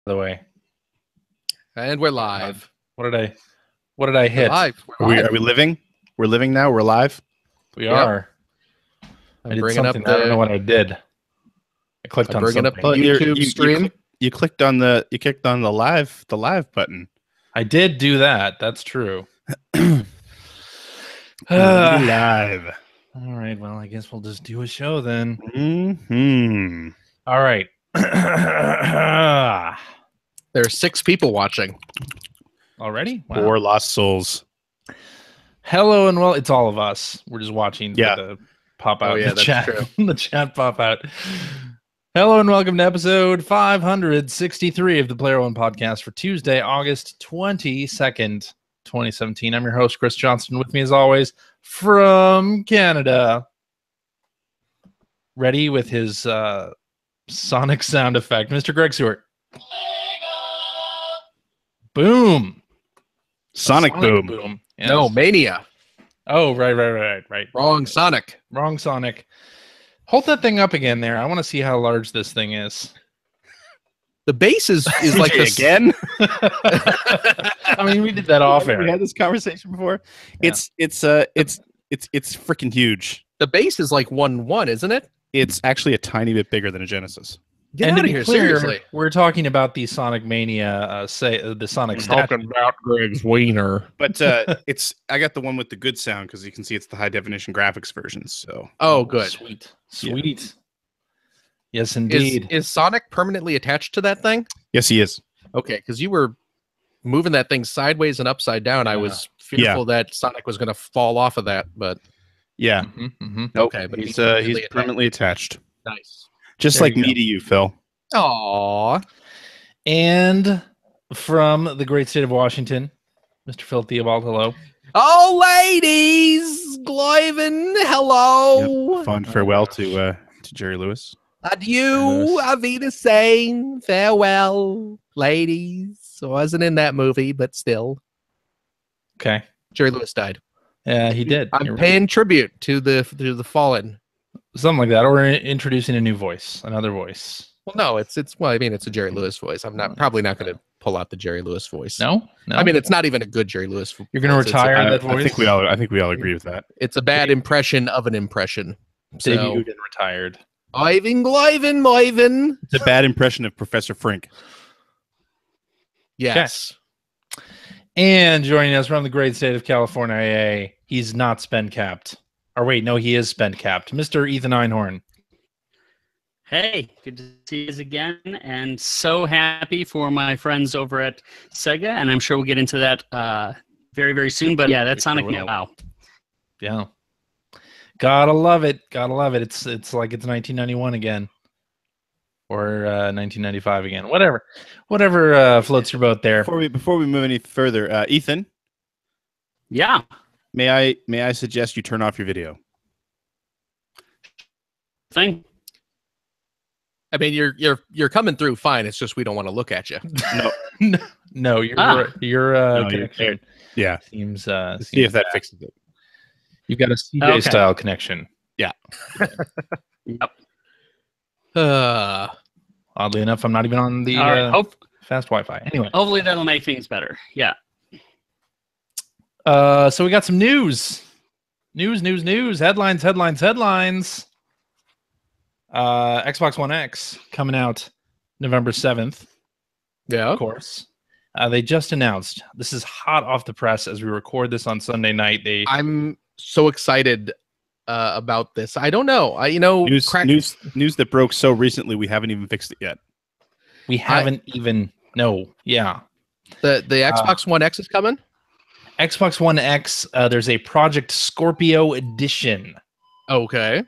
the way. And we're live. What did I hit? We're live. Are we living? We're living now. We're live. We are. I'm I did bringing up something. I don't know what I did. I clicked on bringing something. up the YouTube stream. You clicked on the live button. I did do that. That's true. Live. All right. Well, I guess we'll just do a show then. Mm-hmm. All right. There are 6 people watching Already? Wow. 4 lost souls. Hello and well, it's all of us. We're just watching the pop out. Oh, yeah, the that's chat, true. the chat pop out. Hello and welcome to episode 563 of the Player One podcast for Tuesday, August 22nd, 2017. I'm your host, Chris Johnston. With me, as always, from Canada. Ready with his sonic sound effect, Mr. Greg Stewart. Boom. Sonic boom. Yes. No, Mania. Oh, right. Wrong Sonic. Wrong Sonic. Hold that thing up again there. I want to see how large this thing is. The base is like this again. I mean, we did that off air. We had this conversation before. Yeah. It's freaking huge. The base is like 1-1, isn't it? It's actually a tiny bit bigger than a Genesis. Get And out to of be here, clear, seriously. we're talking about the Sonic Mania, the Sonic statue. about Greg's wiener. But I got the one with the good sound because you can see it's the high definition graphics version. So Oh, good. Sweet. Yes, indeed. Is Sonic permanently attached to that thing? yes, he is. Okay, because you were moving that thing sideways and upside down. I was fearful that Sonic was going to fall off of that, but Yeah. Nope. okay. But He's permanently attached. Nice. Just There like you go. me to you, Phil. Aww. And from the great state of Washington, Mr. Phil Theobald, hello. Oh, ladies, Glyven, hello. Yep. Fond farewell to Jerry Lewis. Adieu, Auf Wiedersehen, farewell, ladies. I wasn't in that movie, but still. Okay. Jerry Lewis died. Yeah, he did. I'm You're right. paying tribute to the fallen. Something like that, or introducing a new voice, another voice. Well, no, it's well, I mean, it's a Jerry Lewis voice. I'm probably not going to pull out the Jerry Lewis voice. No. I mean, it's not even a good Jerry Lewis. You're going to voice. retire I that voice. think we all agree with that. It's a bad impression of an impression. So, Debuted and retired. Ivan Glyven, Moiven. It's a bad impression of Professor Frink. Yes. And joining us from the great state of California, he's not spend capped. Or wait, no, he is spend capped. Mr. Ethan Einhorn. Hey, good to see you guys again, and so happy for my friends over at Sega, and I'm sure we'll get into that very, very soon. But yeah, that's Sonic Mania. Wow. Yeah. Gotta love it. It's like it's 1991 again. Or 1995 again. Whatever floats your boat there. Before we move any further, Ethan, Yeah. may I suggest you turn off your video? Thing. I mean, you're coming through fine. It's just we don't want to look at you. No, your No, connection Yeah. seems See if that fixes it. You've got a CJ Okay. style connection. Yep. Oddly enough, I'm not even on the All right. fast Wi-Fi. Anyway, Hopefully that'll make things better. Yeah. so we got some news. News. Headlines. Xbox One X coming out November 7th, Yeah. of course. They just announced. This is hot off the press as we record this on Sunday night. I'm so excited about this. I don't know. News that broke so recently we haven't even fixed it yet. We haven't even. No. Yeah. The Xbox One X is coming. Xbox One X, there's a Project Scorpio edition. Okay.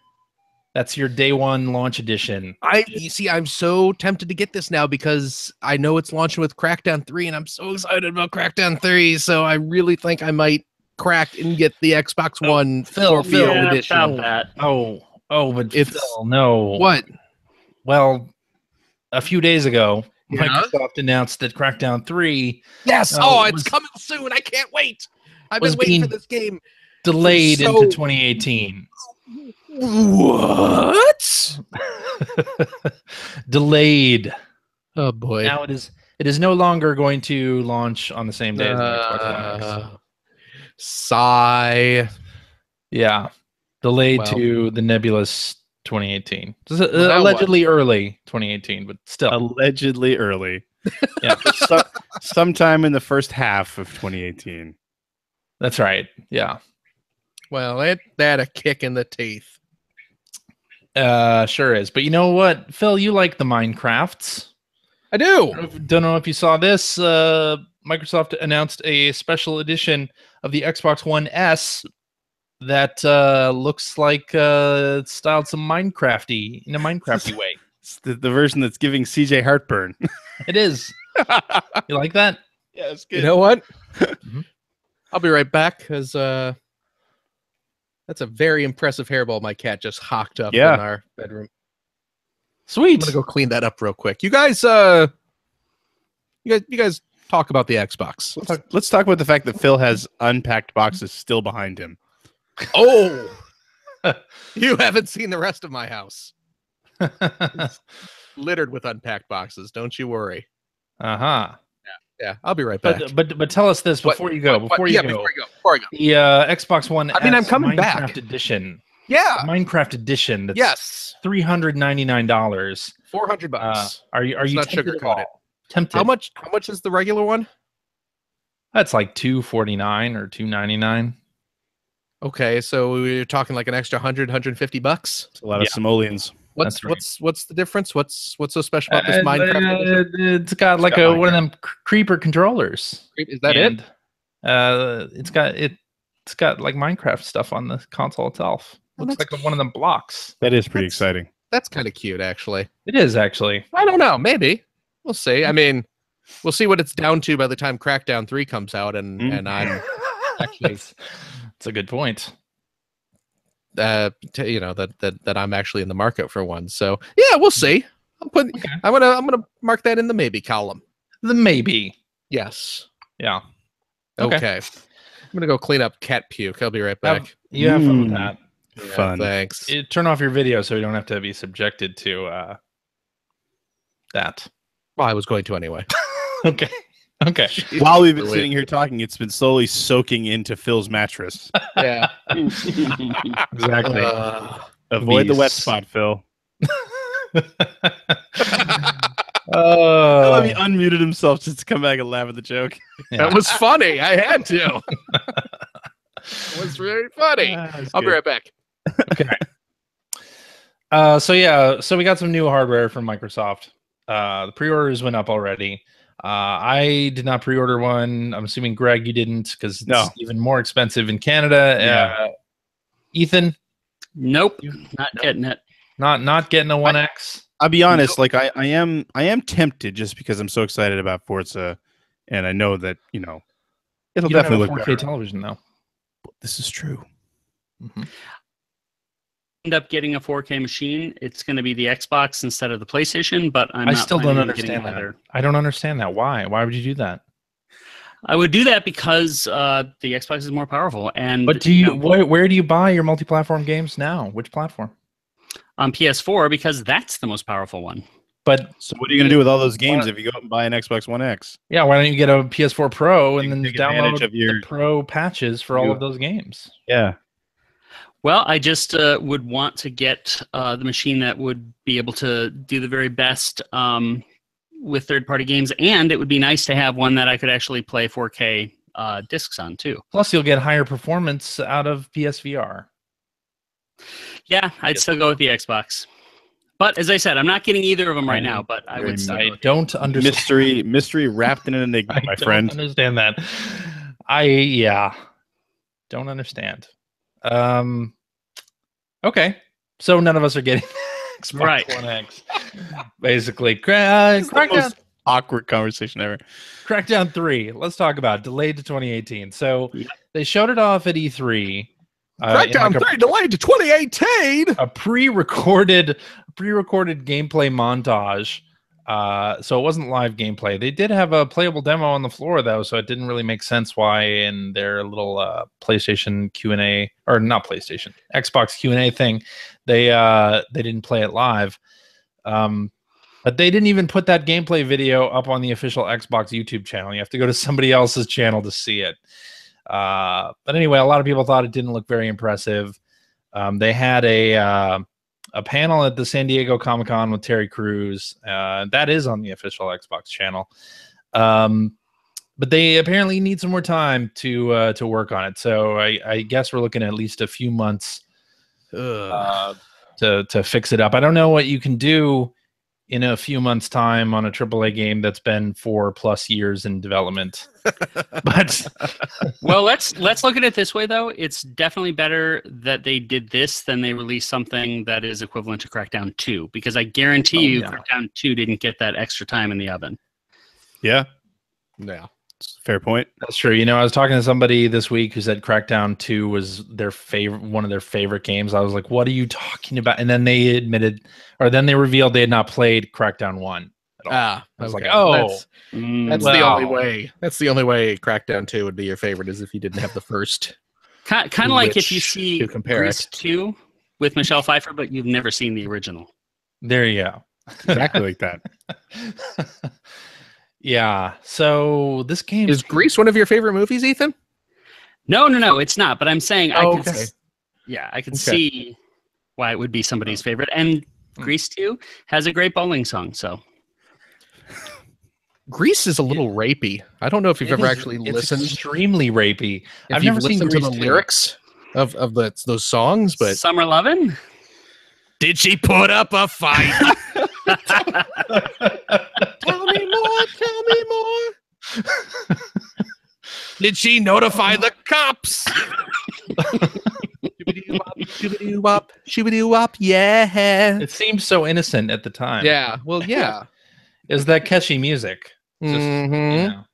That's your day one launch edition. You see, I'm so tempted to get this now because I know it's launching with Crackdown 3, and I'm so excited about Crackdown 3. So I really think I might crack and get the Xbox One Scorpio Yeah, edition. about that. But It's- Phil, no. What? Well, a few days ago, Yeah? Microsoft announced that Crackdown 3 Yes. Oh, It's was- coming soon. I can't wait. I've was been waiting for being- this game. delayed So- into 2018. What? Delayed. Oh boy. Now it is It is no longer going to launch on the same day as the Xbox One X. Sigh. Yeah, delayed Well. to the nebulous 2018. This is, Well, now allegedly early 2018, but still. Allegedly early. Yeah, Sometime in the first half of 2018. that's right. Yeah. Well, ain't that a kick in the teeth? Sure is. But you know what, Phil? You like the Minecrafts. I do. Don't know if you saw this. Microsoft announced a special edition of the Xbox One S that looks like it's styled some Minecrafty in a Minecrafty way. It's the version that's giving CJ heartburn. It is. You like that? Yeah, it's good. You know what? Mhm. I'll be right back because that's a very impressive hairball my cat just hawked up Yeah. in our bedroom. I'm Sweet. gonna go clean that up real quick. You guys talk about the Xbox. Let's talk about the fact that Phil has unpacked boxes still behind him. Oh, you haven't seen the rest of my house. Littered with unpacked boxes. Don't you worry. Uh-huh. Yeah, I'll be right back. But tell us this before you go. Before you go. Before I go. The Xbox One I mean, I'm S coming Minecraft back. edition. Yeah. Minecraft edition. That's Yes. $399. $400. Are you not tempted at sugarcoat it. all? Tempted. How much is the regular one? That's like $249 or $299. Okay, so we're talking like an extra $150. It's a lot of simoleons. That's right. What's the difference? What's so special about this Minecraft edition? It's got like got one of them creeper controllers. Is that it? It's got like Minecraft stuff on the console itself. Oh, Looks that's like one of them blocks. That is pretty That's- exciting. That's kind of cute, actually. It is actually. I don't know. Maybe we'll see. I mean, we'll see what it's down to by the time Crackdown 3 comes out, and I'm actually It's a good point. that I'm actually in the market for one. So yeah, we'll see. I'm gonna mark that in the maybe column. The maybe. Yes. Yeah. Okay. I'm gonna go clean up cat puke. I'll be right back. You have fun with that. Yeah, Fun. Thanks. Turn off your video so you don't have to be subjected to that. Well, I was going to anyway. Okay. Okay. While we've been Wait. sitting here talking, it's been slowly soaking into Phil's mattress. Yeah. Exactly. Avoid the wet Beast. spot, Phil. Oh, He unmuted himself just to come back and laugh at the joke. That was funny. I had to. It was very funny. I'll be right back. okay. So we got some new hardware from Microsoft. The pre-orders went up already. I did not pre-order one. I'm assuming Greg, you didn't, because it's No. even more expensive in Canada. Yeah. Ethan, Nope, not getting it. not getting a 1X. I'll be honest, like I am tempted just because I'm so excited about Forza, and I know that it'll You don't definitely have a look 4K better. television though. This is true. Mhm. End up getting a 4K machine. It's going to be the Xbox instead of the PlayStation, but I'm I not still don't planning on getting understand that. either. I don't understand that. Why? Why would you do that? I would do that because the Xbox is more powerful. And But do you? Where do you buy your multi-platform games now? Which platform? on PS4 because that's the most powerful one. But So what are you going to do with all those games if you go out and buy an Xbox One X? yeah, why don't you get a PS4 Pro and You then can take advantage download of your- the Pro patches for all you- of those games? Yeah. Well, I just would want to get the machine that would be able to do the very best with third-party games, and it would be nice to have one that I could actually play 4K discs on too. Plus, you'll get higher performance out of PSVR. Yeah, I'd still go with the Xbox. But as I said, I'm not getting either of them right now. But I would still go I with the don't understand. Mystery wrapped in an enigma, my friend. I don't understand that. Don't understand. Okay, so none of us are getting Xbox Right. One X. Basically, It's the Crackdown, most awkward conversation ever. Crackdown 3. Let's talk about it. Delayed to 2018. So Yeah. they showed it off at E3. in Crackdown like 3 delayed to 2018. a pre-recorded gameplay montage. So it wasn't live gameplay. They did have a playable demo on the floor though, so it didn't really make sense why in their little PlayStation Q&A, or not PlayStation, Xbox Q&A thing, they didn't play it live. But they didn't even put that gameplay video up on the official Xbox YouTube channel. You have to go to somebody else's channel to see it. But anyway, a lot of people thought it didn't look very impressive. They had a panel at the San Diego Comic-Con with Terry Crews. That is on the official Xbox channel. But they apparently need some more time to work on it. So I guess we're looking at least a few months to fix it up. I don't know what you can do in a few months' time on a AAA game that's been 4+ years in development. But well, let's look at it this way, though. It's definitely better that they did this than they released something that is equivalent to Crackdown 2, because I guarantee you Crackdown 2 didn't get that extra time in the oven. Yeah. Yeah. Fair point. That's true. You know, I was talking to somebody this week who said Crackdown 2 was their favorite, one of their favorite games. I was like, what are you talking about? And then they admitted, or then they revealed they had not played Crackdown 1 at all. I was like, oh, that's the only way. That's the only way Crackdown 2 would be your favorite, is if you didn't have the first. Kind of like if you see Grease 2 with Michelle Pfeiffer, but you've never seen the original. There you go. Exactly like that. Yeah. So this game is Grease one of your favorite movies, Ethan? No, it's not. But I'm saying I can see why it would be somebody's favorite. And Grease 2 has a great bowling song. So Grease is a little rapey. I don't know if you've ever actually listened. Extremely rapey. I've never listened to the lyrics of those songs, but Summer Lovin'. Did she put up a fight? Tell me more. Did she notify the cops? Shoo-ba-doo-wop, yeah. It seems so innocent at the time. Yeah, well, yeah. Is that catchy music? Just, you know.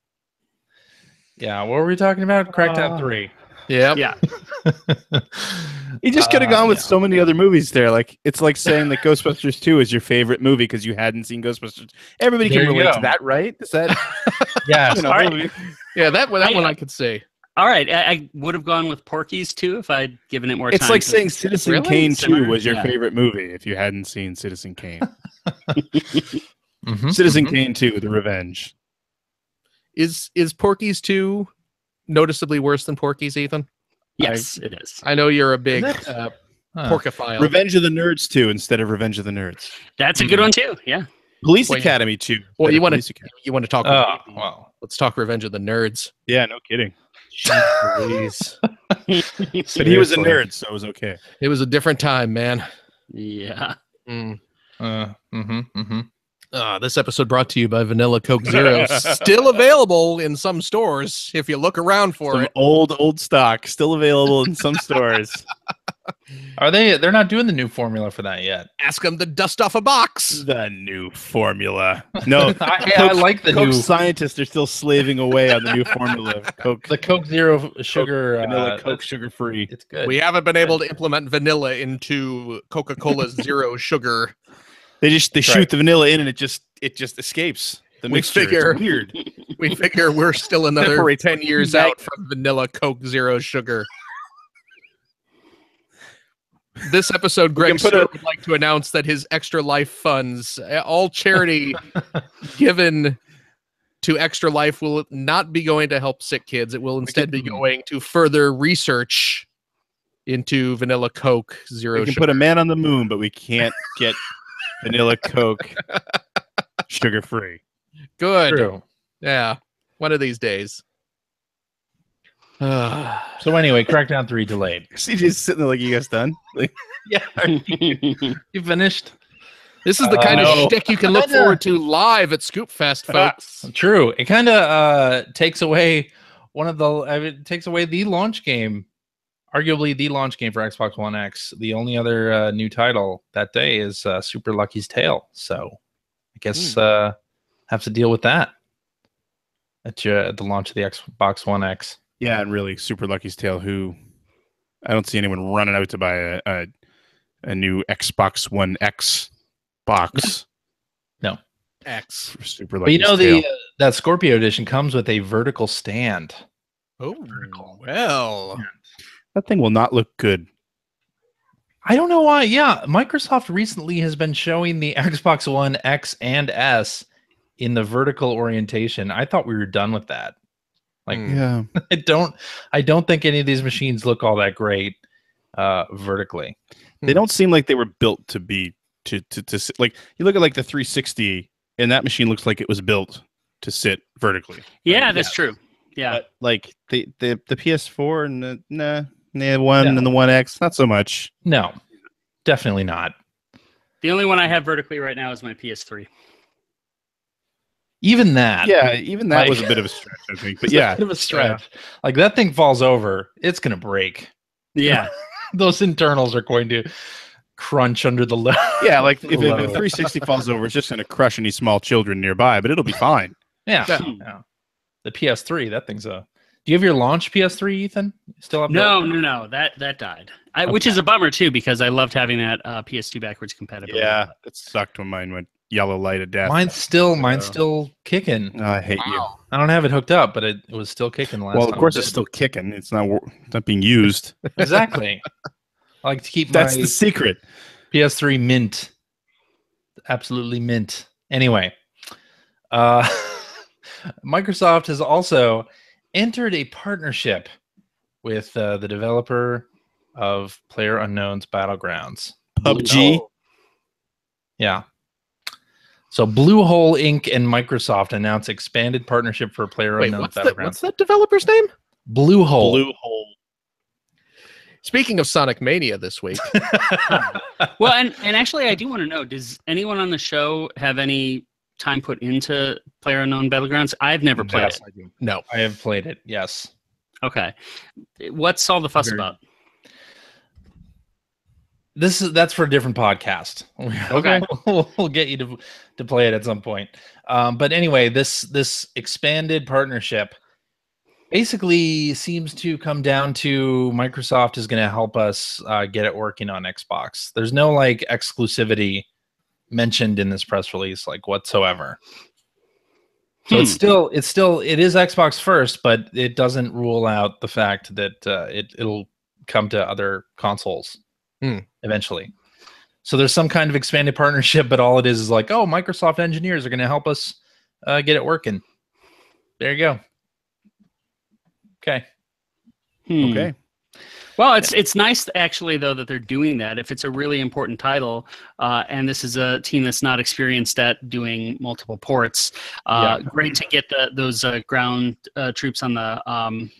Yeah, what were we talking about? Crackdown 3. Yeah. You just could have gone with so many other movies there. Like, it's like saying that Ghostbusters 2 is your favorite movie because you hadn't seen Ghostbusters. Everybody can relate to that, right? Is that? Yeah. Right. Yeah, that one I could say. All right, I would have gone with Porky's 2 if I'd given it more time. It's like saying Citizen Kane 2 was your favorite movie if you hadn't seen Citizen Kane. Citizen Kane 2, The Revenge. Is Porky's 2 noticeably worse than Porky's, Ethan? Yes, it is. I know you're a big Porkophile. Revenge of the Nerds 2 instead of Revenge of the Nerds. That's a good one too. Yeah. Police Academy 2. Well, you want to talk? Well, let's talk Revenge of the Nerds. Yeah, no kidding. Jeez. But he was a nerd, so it was okay. It was a different time, man. Yeah. This episode brought to you by Vanilla Coke Zero. Still available in some stores if you look around for it. Old stock, still available in some stores. Are they? They're not doing the new formula for that yet. Ask them to dust off a box. The new formula. No, I like the Coke new. Scientists are still slaving away on the new formula of Coke. The Coke Zero sugar, vanilla Coke sugar free. It's good. We haven't been able to implement vanilla into Coca-Cola Zero sugar. They shoot the vanilla in and it just escapes. The mixture. It's weird. We figure we're still another 10 years out from vanilla Coke Zero sugar. This episode, Greg would like to announce that his Extra Life funds, all charity given to Extra Life, will not be going to help sick kids. It will instead be going to further research into vanilla Coke Zero sugar. We can put a man on the moon, but we can't get vanilla Coke sugar free. Good. True. Yeah. One of these days. So anyway, Crackdown 3 delayed. CJ's sitting there like, you guys done? Like, Yeah. You finished? This is the kind of shtick you can look forward to live at Scoop Fest, folks. True. It kind of takes away it takes away the launch game, arguably the launch game for Xbox One X. The only other new title that day is Super Lucky's Tale. So I guess have to deal with that at the launch of the Xbox One X. yeah, and really, Super Lucky's Tale, who I don't see anyone running out to buy a new Xbox One X box. No. X. For Super But Lucky's Tale. that Scorpio edition comes with a vertical stand. Oh, well. That thing will not look good. I don't know why. Yeah, Microsoft recently has been showing the Xbox One X and S in the vertical orientation. I thought we were done with that. Like, Yeah. I don't think any of these machines look all that great vertically. They don't seem like they were built to be to sit. Like you look at like the 360, and that machine looks like it was built to sit vertically. Yeah, that's true. Yeah, but like the PS4 and the One and the One X, not so much. No, definitely not. The only one I have vertically right now is my PS3. Even that, that was a bit of a stretch, I think. But yeah, a bit of a stretch. Like that thing falls over, it's gonna break. Yeah, those internals are going to crunch under the load. Yeah, like if the 360 falls over, it's just going to crush any small children nearby, but it'll be fine. Yeah. The PS3, that thing's a. Do you have your launch PS3, Ethan? Still have no. That died. Which is a bummer too, because I loved having that PS2 backwards compatibility. Yeah, it sucked when mine went yellow light of death. Mine's still kicking. Oh, I hate you. I don't have it hooked up, but it was still kicking last time. Well, of course it's still kicking. It's not being used. Exactly. I like to keep That's the secret. PS3 mint. Absolutely mint. Anyway, Microsoft has also entered a partnership with the developer of PlayerUnknown's Battlegrounds. PUBG? Yeah. So Bluehole Inc. and Microsoft announced expanded partnership for PlayerUnknown's Battlegrounds. What's that developer's name? Bluehole. Speaking of Sonic Mania this week. Well, and actually, I do want to know, does anyone on the show have any time put into PlayerUnknown Battlegrounds? I've never played it. No. I have played it, yes. Okay. What's all the fuss about? That's for a different podcast. Okay. we'll get you to play it at some point. But anyway, this expanded partnership basically seems to come down to Microsoft is going to help us get it working on Xbox. There's no like exclusivity mentioned in this press release, like whatsoever. So it is Xbox first, but it doesn't rule out the fact that it'll come to other consoles eventually. So there's some kind of expanded partnership, but all it is like, oh, Microsoft engineers are going to help us get it working. There you go. Okay. Okay. Well, it's nice actually though that they're doing that. If it's a really important title, and this is a team that's not experienced at doing multiple ports, great to get those ground troops on the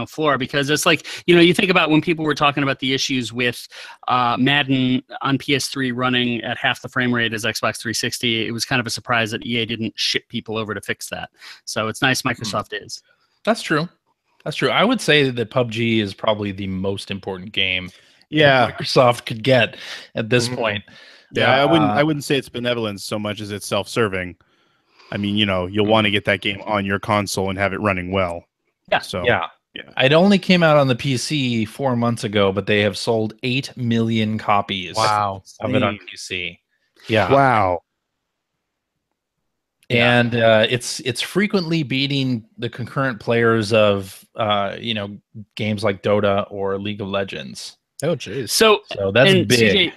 floor, because it's like, you think about when people were talking about the issues with Madden on PS3 running at half the frame rate as Xbox 360. It was kind of a surprise that EA didn't ship people over to fix that. So it's nice Microsoft is. That's true. I would say that PUBG is probably the most important game Microsoft could get at this point. Yeah, I wouldn't say it's benevolence so much as it's self-serving. I mean, you'll want to get that game on your console and have it running well. Yeah. So it only came out on the PC 4 months ago, but they have sold 8 million copies of it on PC. Yeah. Wow. And it's frequently beating the concurrent players of games like Dota or League of Legends. Oh, jeez. So that's big. CJ,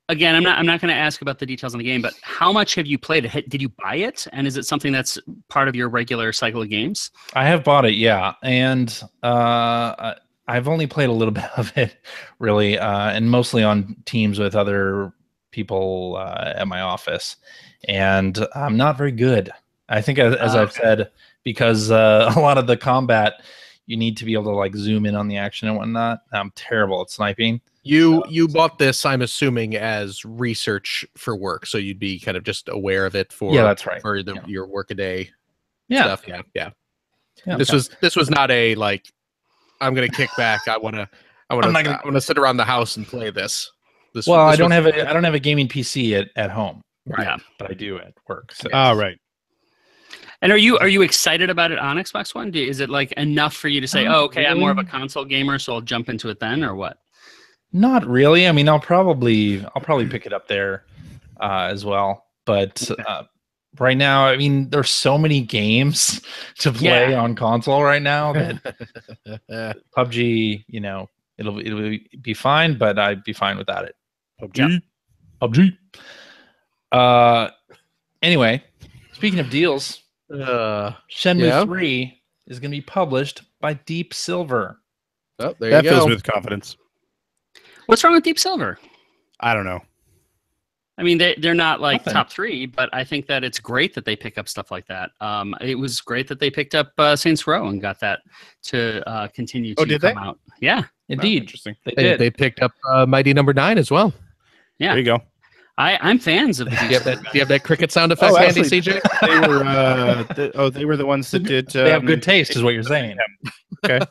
again, I'm not going to ask about the details on the game, but how much have you played it? Did you buy it, and is it something that's part of your regular cycle of games? I have bought it, yeah, and I've only played a little bit of it, really, and mostly on teams with other people at my office. And I'm not very good. I think, as I've said, because a lot of the combat, you need to be able to like zoom in on the action and whatnot. I'm terrible at sniping. You bought this, I'm assuming, as research for work, so you'd be kind of just aware of it for that's right. for your workaday stuff. Yeah. This was not a like, I'm gonna kick back. I want to sit around the house and play this. I don't have a gaming PC at home. Right. Yeah, but I do at work. So. Right. And are you excited about it on Xbox One? Is it like enough for you to say, "Oh, okay, I'm more of a console gamer, so I'll jump into it then," or what? Not really. I mean, I'll probably pick it up there as well. But right now, I mean, there's so many games to play on console right now that PUBG, it'll be fine, but I'd be fine without it. PUBG. PUBG. Anyway, speaking of deals, Shenmue 3 is going to be published by Deep Silver. Oh, there That you go. fills me with confidence. What's wrong with Deep Silver? I don't know. I mean, they're not like Nothing. top 3, but I think that it's great that they pick up stuff like that. It was great that they picked up Saints Row and got that to continue to did come they? out. Yeah, Indeed, Interesting. they did. They picked up Mighty Number 9 as well. yeah. There you go. I'm fans of the Do Deep you have Silver. that? Do you have that cricket sound effect handy, actually, CJ? They were the ones that did. They have good taste, is what you're saying. Okay.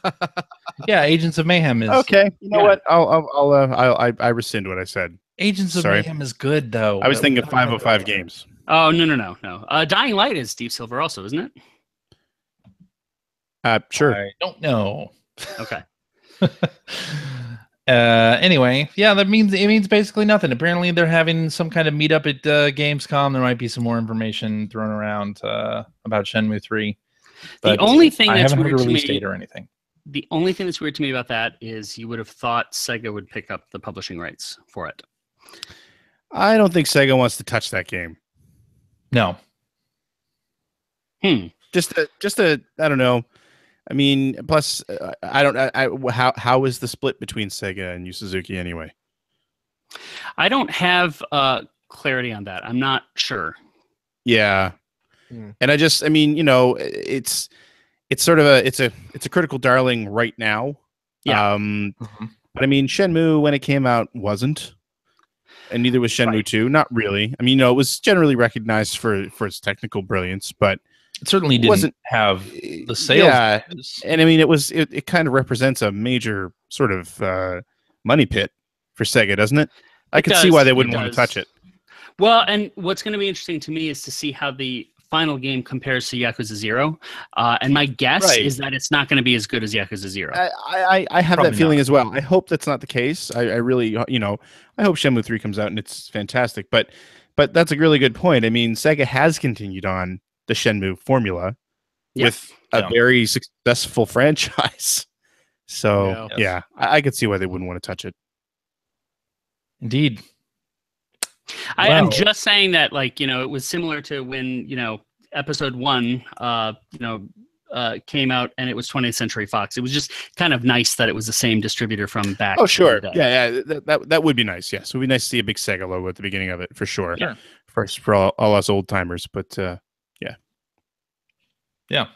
Yeah, Agents of Mayhem is Okay. You know Yeah. what? I rescind what I said. Agents of Sorry. Mayhem is good though. I was thinking of 505 games. Oh, no. Dying Light is Deep Silver also, isn't it? Sure. I don't know. Okay. Anyway, yeah, it means basically nothing. Apparently, they're having some kind of meetup at Gamescom. There might be some more information thrown around about Shenmue 3. The But only thing I that's haven't heard a weird to release me, date or anything. the only thing that's weird to me about that is you would have thought Sega would pick up the publishing rights for it. I don't think Sega wants to touch that game. No, Just a I don't know. I mean, plus how is the split between Sega and Yu Suzuki anyway? I don't have clarity on that. I'm not sure. Yeah. Hmm. And I mean, you know, it's sort of it's a critical darling right now. Yeah. But I mean, Shenmue when it came out wasn't, and neither was Shenmue Right. 2. Not really. I mean, you know, it was generally recognized for its technical brilliance, but it certainly didn't wasn't have the sales. Yeah, numbers. and I mean, it kind of represents a major sort of money pit for Sega, doesn't it? I It can see does, why they it wouldn't want to does. touch it. Well, and what's going to be interesting to me is to see how the final game compares to Yakuza 0. And my guess Right. is that it's not going to be as good as Yakuza 0. I have Probably that feeling not. as well. I hope that's not the case. I really, you know, I hope Shenmue 3 comes out and it's fantastic. But that's a really good point. I mean, Sega has continued on the Shenmue formula Yeah. with a Yeah. very successful franchise. So Yes. yeah, I could see why they wouldn't want to touch it. Indeed. I'm Wow. just saying that, like, you know, it was similar to when, you know, episode 1, came out and it was 20th Century Fox. It was just kind of nice that it was the same distributor from back. Oh, sure. in the day. Yeah. That would be nice. Yes. It would be nice to see a big Sega logo at the beginning of it for sure. Sure. For all us old timers. But Yeah.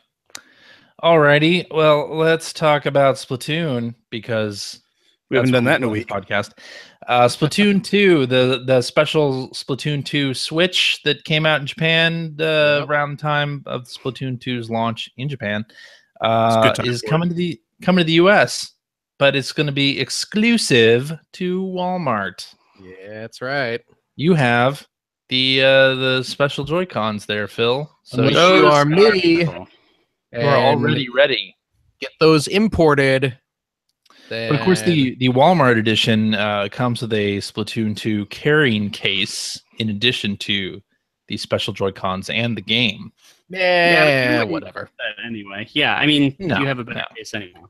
Alrighty. Well, let's talk about Splatoon because we haven't that's done what that in a we week. do on the podcast. Splatoon 2, the special Splatoon 2 Switch that came out in Japan around the time of Splatoon 2's launch in Japan good time is for coming to the US, but it's going to be exclusive to Walmart. Yeah, that's right. You have the special Joy-Cons there, Phil. So Unless those you are me, Cool. are already ready. get those imported. But of course, the Walmart edition comes with a Splatoon 2 carrying case in addition to the special Joy-Cons and the game. yeah, you whatever. Anyway, yeah, I mean, No, you have a better no. case anyway.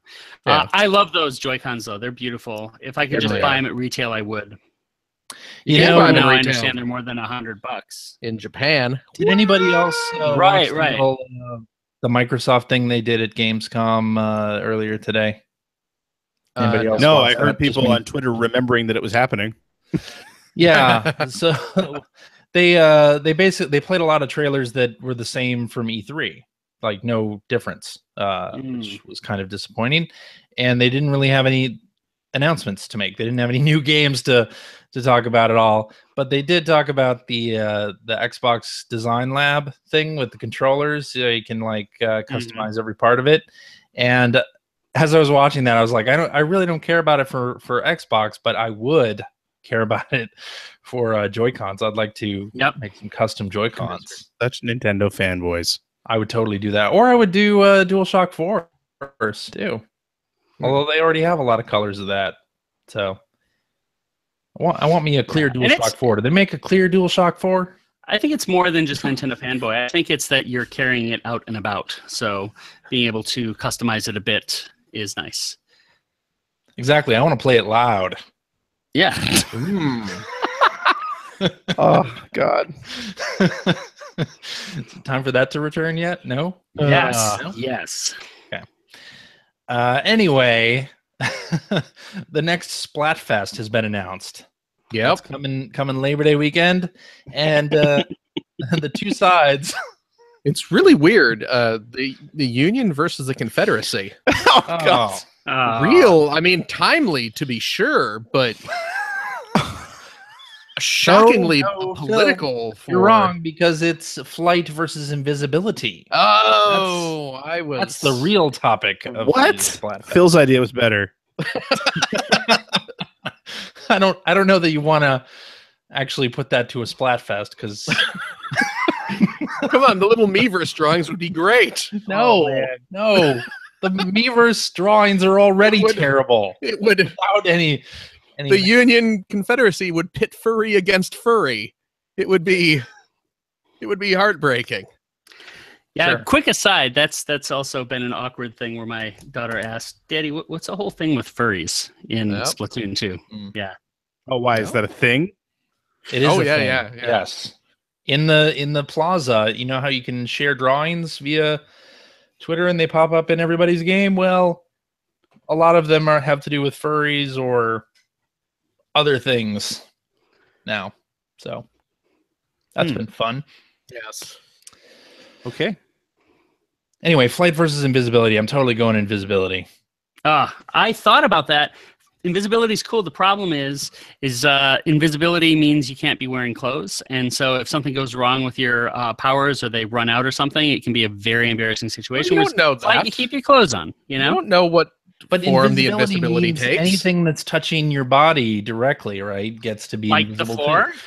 Yeah. I love those Joy-Cons, though. They're beautiful. If I could They just really buy are. them at retail, I would. You can know, buy 'em at now I retail. understand they're more than $100. In Japan. did anybody else Right, watch the right. little, the Microsoft thing they did at Gamescom earlier today? Anybody else? No, watch I that? heard Just people me. on Twitter remembering that it was happening. Yeah, so they basically they played a lot of trailers that were the same from E3, like no difference, which was kind of disappointing. And they didn't really have any announcements to make. They didn't have any new games to talk about at all. But they did talk about the Xbox Design Lab thing with the controllers. You can like customize every part of it. And as I was watching that, I was like, I really don't care about it for Xbox, but I would care about it for Joy-Cons. I'd like to make some custom Joy-Cons. Such Nintendo fanboys. I would totally do that. Or I would do DualShock 4 first too. Although they already have a lot of colors of that. So I want me a clear DualShock 4. Do they make a clear DualShock 4? I think it's more than just Nintendo fanboy. I think it's that you're carrying it out and about. So being able to customize it a bit is nice. Exactly. I want to play it loud. Yeah. Oh God. Is it time for that to return yet? No? Yes. No? Yes. Okay. Anyway, the next Splatfest has been announced. Yep. It's coming Labor Day weekend, and the two sides. It's really weird. The Union versus the Confederacy. Oh God. Real. I mean, timely to be sure, but shockingly No, political. You're wrong because it's flight versus invisibility. Oh, That's the real topic of What? Splatfest. Phil's idea was better. I don't know that you want to actually put that to a Splatfest because Come on, the little Meverse drawings would be great. no, the Meverse drawings are already terrible. It would. Without any The Union Confederacy would pit furry against furry. It would be heartbreaking. Yeah. Sure. Quick aside, that's also been an awkward thing where my daughter asked, "Daddy, what's the whole thing with furries in Yep. Splatoon 2?" Yeah. Oh, why is that a thing? It is. Oh, a yeah, thing. yeah. Yes. In the plaza, you know how you can share drawings via Twitter and they pop up in everybody's game? Well, a lot of them have to do with furries or other things now. So that's been fun. Yes. Okay. Anyway, flight versus invisibility. I'm totally going invisibility. I thought about that. Invisibility is cool. The problem is invisibility means you can't be wearing clothes, and so if something goes wrong with your powers or they run out or something, it can be a very embarrassing situation. Well, you don't know that. You keep your clothes on. You know. You don't know what form the invisibility means takes. anything that's touching your body directly, right, gets to be Like the invisible floor. too.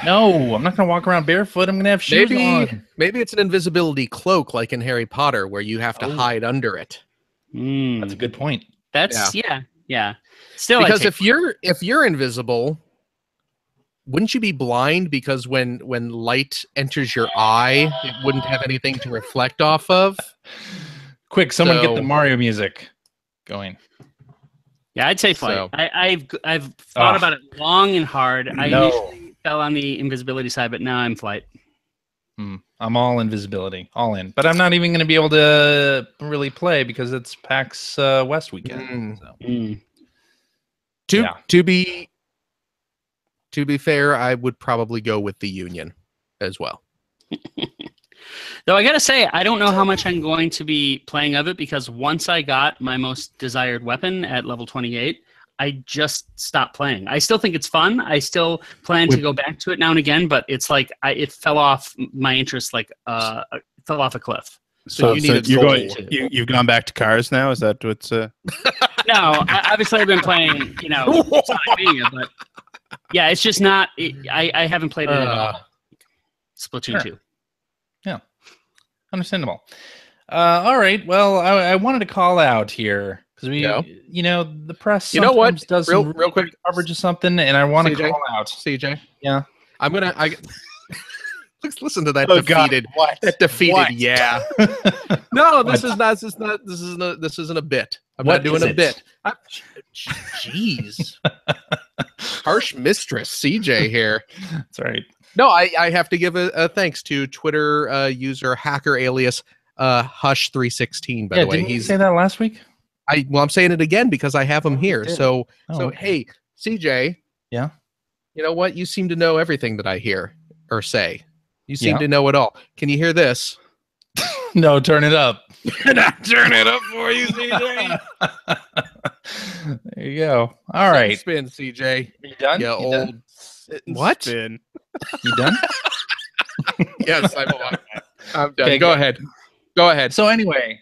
No, I'm not going to walk around barefoot. I'm going to have shoes on. Maybe it's an invisibility cloak like in Harry Potter where you have to hide under it. That's a good point. That's yeah. Still, because if you're invisible, wouldn't you be blind? Because when light enters your eye, it wouldn't have anything to reflect off of. Quick, someone get the Mario music going. Yeah, I'd say flight. I've thought about it long and hard. I initially fell on the invisibility side, but now I'm flight. I'm all invisibility, all in. But I'm not even going to be able to really play because it's PAX West weekend. To be fair, I would probably go with the Union as well. Though I gotta say, I don't know how much I'm going to be playing of it because once I got my most desired weapon at level 28, I just stopped playing. I still think it's fun. I still plan to go back to it now and again, but it's like it fell off my interest, like fell off a cliff. So you've gone back to cars now? Is that what's No, obviously I've been playing, Sonic Mania, but yeah, it's just not. I haven't played it at all. Splatoon 2. Yeah, understandable. All right. Well, I wanted to call out here because the press. You know what? Does real quick coverage of something, and I want to call out CJ. Yeah, listen to that defeated. God, what? That defeated. What? Yeah. No, this isn't a bit. I'm not doing a bit. Jeez. Harsh mistress, CJ here. That's right. No, I have to give a thanks to Twitter user hacker alias Hush316. By the way, didn't you say that last week? I'm saying it again because I have him here. So hey, CJ. Yeah. You know what? You seem to know everything that I hear or say. You seem to know it all. Can you hear this? No, turn it up. Can I turn it up for you, CJ? There you go. All right. Spin, CJ. Are you done? Yeah, old. Done? What? Spin. You done? Yes, I'm done. I'm done. Okay, Go ahead. Go ahead. So anyway,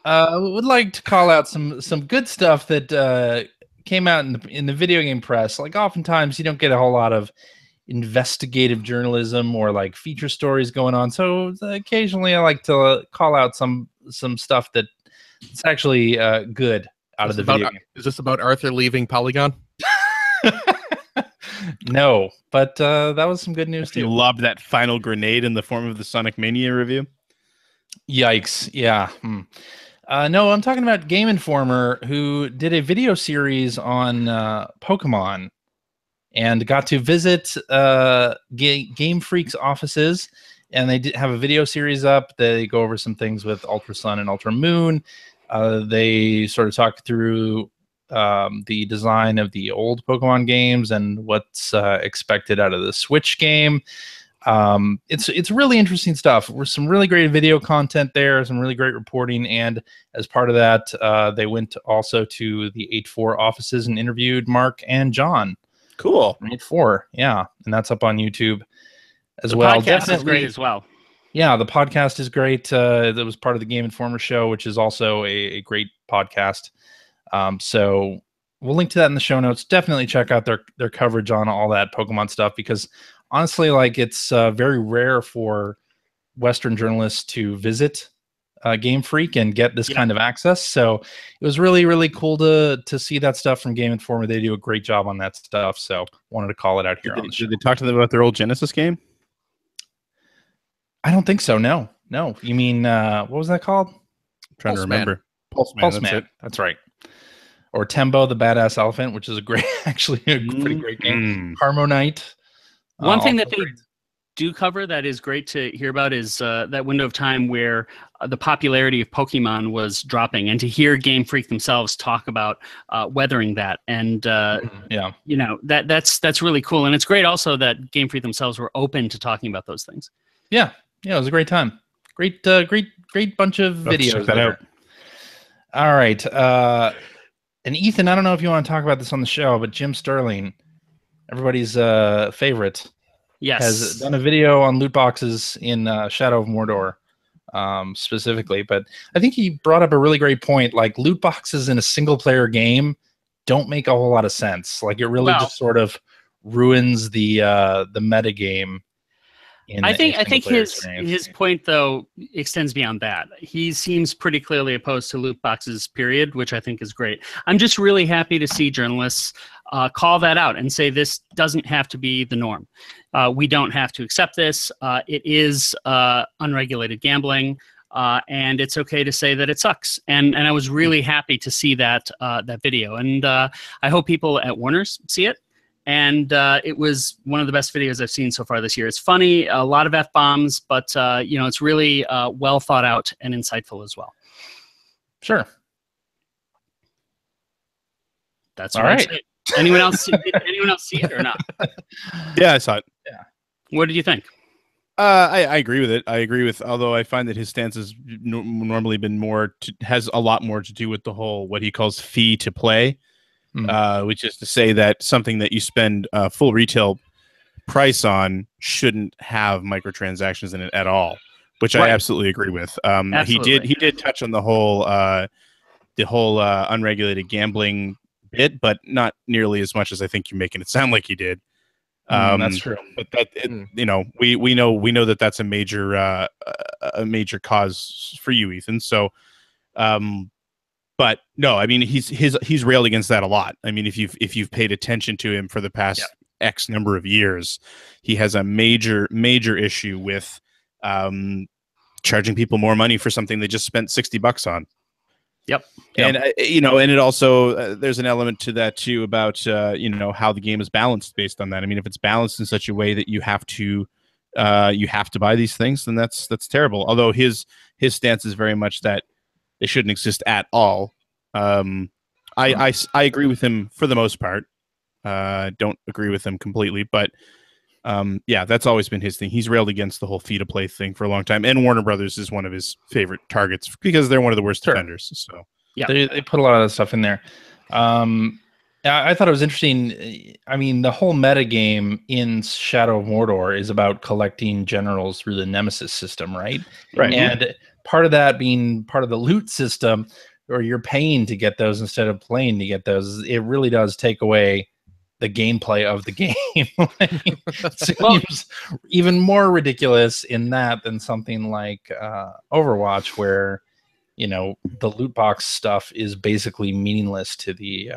I would like to call out some good stuff that came out in the video game press. Like oftentimes you don't get a whole lot of investigative journalism or like feature stories going on. So occasionally I like to call out some stuff that it's actually good out of the video game. Is this about Arthur leaving Polygon? No, but that was some good news too. You lobbed that final grenade in the form of the Sonic Mania review. Yikes! Yeah. No, I'm talking about Game Informer, who did a video series on Pokemon and got to visit Game Freak's offices. And they did have a video series up. They go over some things with Ultra Sun and Ultra Moon. They sort of talk through the design of the old Pokemon games and what's expected out of the Switch game. It's really interesting stuff. There's some really great video content there, some really great reporting, and as part of that, they went also to the 8-4 offices and interviewed Mark and John. Cool. 8-4, yeah, and that's up on YouTube as the well. Podcast is great as well. Yeah, the podcast is great. That was part of the Game Informer show, which is also a great podcast. So we'll link to that in the show notes. Definitely check out their coverage on all that Pokemon stuff, because honestly, like, it's very rare for Western journalists to visit Game Freak and get this kind of access. So it was really, really cool to see that stuff from Game Informer. They do a great job on that stuff. So wanted to call it out here on the show. Did they talk to them about their old Genesis game? I don't think so. No. You mean, what was that called? I'm trying to remember. Pulseman. That's right. Or Tembo, the Badass Elephant, which is a great, actually a pretty great game. Harmonite. One thing that they do cover that is great to hear about is that window of time where the popularity of Pokemon was dropping, and to hear Game Freak themselves talk about weathering that, and you know, that's really cool, and it's great also that Game Freak themselves were open to talking about those things. Yeah, it was a great time. Great bunch of videos. Check that out. All right, and Ethan, I don't know if you want to talk about this on the show, but Jim Sterling, everybody's favorite, has done a video on loot boxes in Shadow of Mordor, specifically. But I think he brought up a really great point. Like, loot boxes in a single player game don't make a whole lot of sense. Like, it really just sort of ruins the meta game. I think his point, though, extends beyond that. He seems pretty clearly opposed to loot boxes, period, which I think is great. I'm just really happy to see journalists call that out and say this doesn't have to be the norm. We don't have to accept this. It is unregulated gambling, and it's okay to say that it sucks. And I was really happy to see that video, and I hope people at Warner's see it. And it was one of the best videos I've seen so far this year. It's funny, a lot of F-bombs, but you know, it's really well thought out and insightful as well. Sure. That's all right. Anyone else see it or not? Yeah, I saw it. Yeah. What did you think? I agree with it. I agree with, although I find that his stance has normally been has a lot more to do with the whole, what he calls fee to play. Which is to say that something that you spend full retail price on shouldn't have microtransactions in it at all, which I absolutely agree with. Absolutely. He did touch on the whole unregulated gambling bit, but not nearly as much as I think you're making it sound like he did. That's true. But you know, we know that that's a major cause for you, Ethan. So. But no, I mean, he's railed against that a lot. I mean, if you've paid attention to him for the past X number of years, he has a major issue with charging people more money for something they just spent $60 on. Yep. And you know, and it also there's an element to that too about you know, how the game is balanced based on that. I mean, if it's balanced in such a way that you have to buy these things, then that's terrible. Although his stance is very much that they shouldn't exist at all. I agree with him for the most part. Don't agree with him completely, but yeah, that's always been his thing. He's railed against the whole fee to play thing for a long time, and Warner Brothers is one of his favorite targets because they're one of the worst offenders. So yeah, they put a lot of that stuff in there. I thought it was interesting. I mean, the whole meta game in Shadow of Mordor is about collecting generals through the Nemesis system, right? Right. And part of that being part of the loot system, or you're paying to get those instead of playing to get those, it really does take away the gameplay of the game. It seems even more ridiculous in that than something like Overwatch, where, you know, the loot box stuff is basically meaningless to the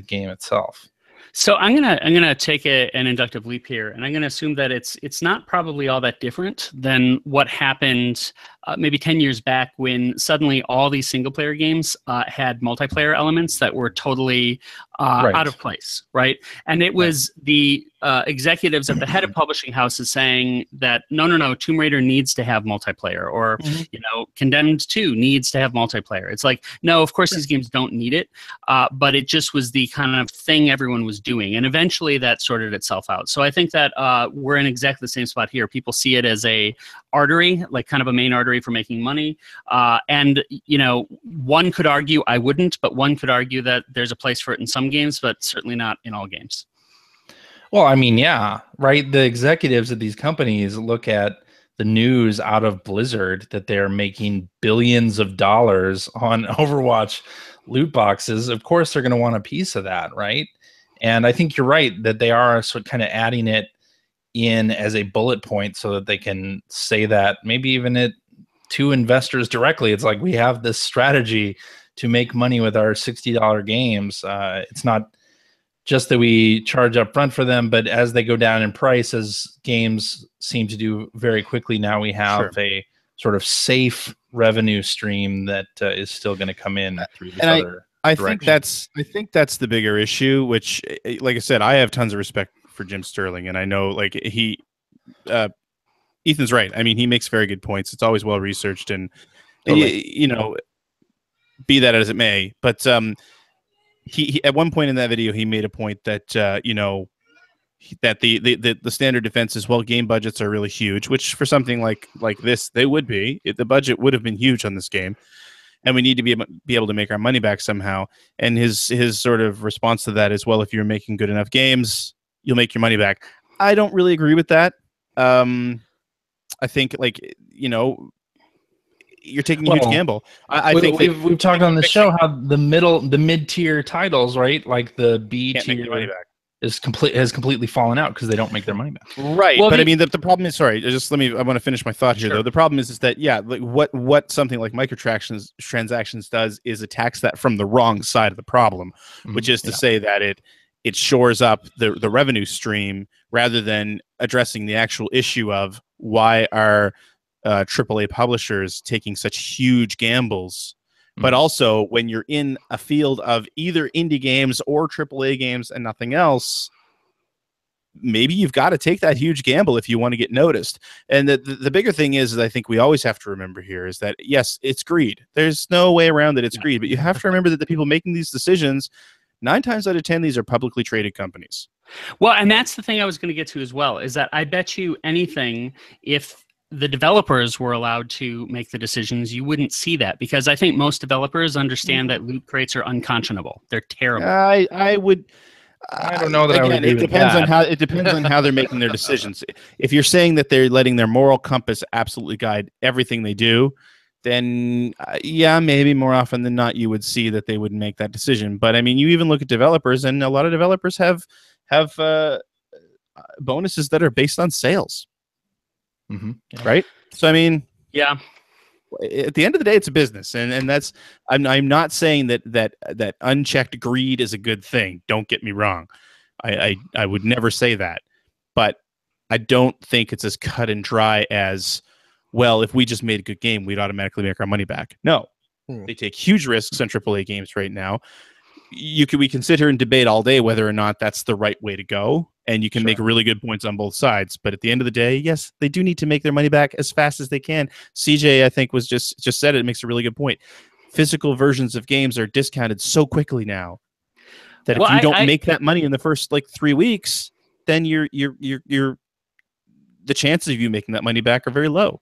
game itself. So I'm gonna take an inductive leap here, and I'm gonna assume that it's not probably all that different than what happened maybe 10 years back when suddenly all these single player games had multiplayer elements that were totally Right. out of place, right? And it was the executives at the head of publishing houses saying that no, Tomb Raider needs to have multiplayer, or Condemned 2 needs to have multiplayer. It's like, no, of course these games don't need it, but it just was the kind of thing everyone was doing, and eventually that sorted itself out. So I think that we're in exactly the same spot here. People see it as a artery, like kind of a main artery for making money, and one could argue, I wouldn't, but one could argue that there's a place for it in some games, but certainly not in all games. Well, I mean, yeah, right. The executives of these companies look at the news out of Blizzard that they're making billions of dollars on Overwatch loot boxes. Of course, they're going to want a piece of that, right? And I think you're right that they are sort of kind of adding it in as a bullet point so that they can say that maybe even to investors directly. It's like, we have this strategy to make money with our $60 games. It's not just that we charge up front for them, but as they go down in price, as games seem to do very quickly now, we have a sort of safe revenue stream that is still going to come in through this other I think that's the bigger issue, which, like I said, I have tons of respect for Jim Sterling, and I know, like, Ethan's right. I mean, he makes very good points. It's always well researched, and be that as it may, but he at one point in that video, he made a point that that the standard defense is, well, game budgets are really huge, which for something like this, they would be. The budget would have been huge on this game, and we need to be able to make our money back somehow. And his sort of response to that is, well, if you're making good enough games, you'll make your money back. I don't really agree with that. I think, you're taking a huge gamble. I think we've talked on the show how the mid-tier titles, right, like the B tier, has completely fallen out because they don't make their money back. Right. Well, but I mean, the problem is, sorry, I want to finish my thought here, though. The problem is that, like, what something like microtransactions does is attacks that from the wrong side of the problem, which is to say that it shores up the revenue stream rather than addressing the actual issue of why are AAA publishers taking such huge gambles. But also, when you're in a field of either indie games or AAA games and nothing else, maybe you've got to take that huge gamble if you want to get noticed. And the bigger thing is I think we always have to remember here is that, yes, it's greed. There's no way around it. It's greed. But you have to remember that the people making these decisions, 9 times out of 10, these are publicly traded companies. Well, and that's the thing I was going to get to as well, is that I bet you anything, if the developers were allowed to make the decisions, you wouldn't see that, because I think most developers understand that loot crates are unconscionable. They're terrible. I don't know that I would agree with that. It depends on how they're making their decisions. If you're saying that they're letting their moral compass absolutely guide everything they do, then yeah, maybe more often than not you would see that they wouldn't make that decision. But I mean, you even look at developers, and a lot of developers have bonuses that are based on sales. Right. So I mean, yeah. At the end of the day, it's a business, and that's I'm not saying that unchecked greed is a good thing. Don't get me wrong. I would never say that, but I don't think it's as cut and dry as, well, if we just made a good game, we'd automatically make our money back. No, they take huge risks on AAA games right now. We can sit here and debate all day whether or not that's the right way to go, and you can make really good points on both sides. But at the end of the day, yes, they do need to make their money back as fast as they can. CJ, I think, was just said it makes a really good point. Physical versions of games are discounted so quickly now that if you don't make that money in the first 3 weeks, then the chances of you making that money back are very low.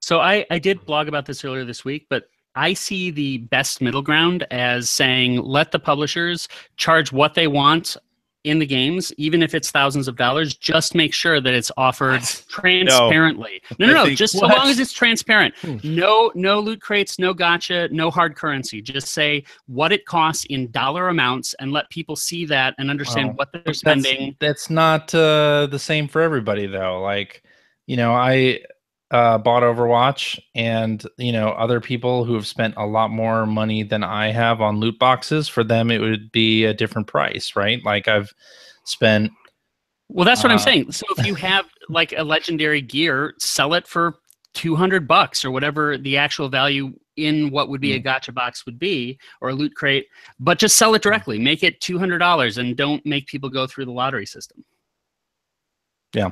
So I did blog about this earlier this week, but I see the best middle ground as saying, let the publishers charge what they want in the games, even if it's thousands of dollars. Just make sure that it's offered transparently. No, just so long as it's transparent. No loot crates, no gotcha, no hard currency. Just say what it costs in dollar amounts and let people see that and understand what they're spending. That's not the same for everybody, though. bought Overwatch, and other people who have spent a lot more money than I have on loot boxes, for them it would be a different price, right? Like I've spent. Well, that's what I'm saying. So if you have like a legendary gear, sell it for $200 or whatever the actual value in what would be a gacha box would be, or a loot crate, but just sell it directly. Make it $200 and don't make people go through the lottery system. Yeah.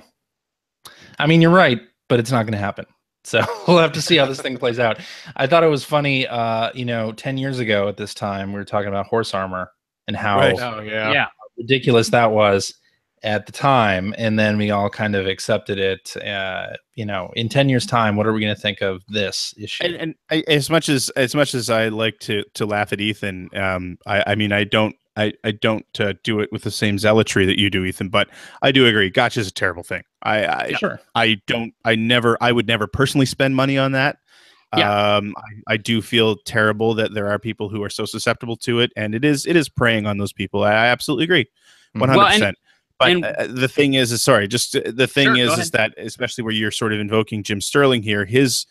I mean, you're right, but it's not going to happen. So we'll have to see how this thing plays out. I thought it was funny, 10 years ago at this time, we were talking about horse armor and how ridiculous that was at the time, and then we all kind of accepted it. In 10 years' time, what are we going to think of this issue? And as much as I like to laugh at Ethan, I don't do it with the same zealotry that you do, Ethan. But I do agree, gacha is a terrible thing. I would never personally spend money on that. Yeah. I do feel terrible that there are people who are so susceptible to it, and it is preying on those people. I absolutely agree, 100%. But the thing is that, especially where you're sort of invoking Jim Sterling here, his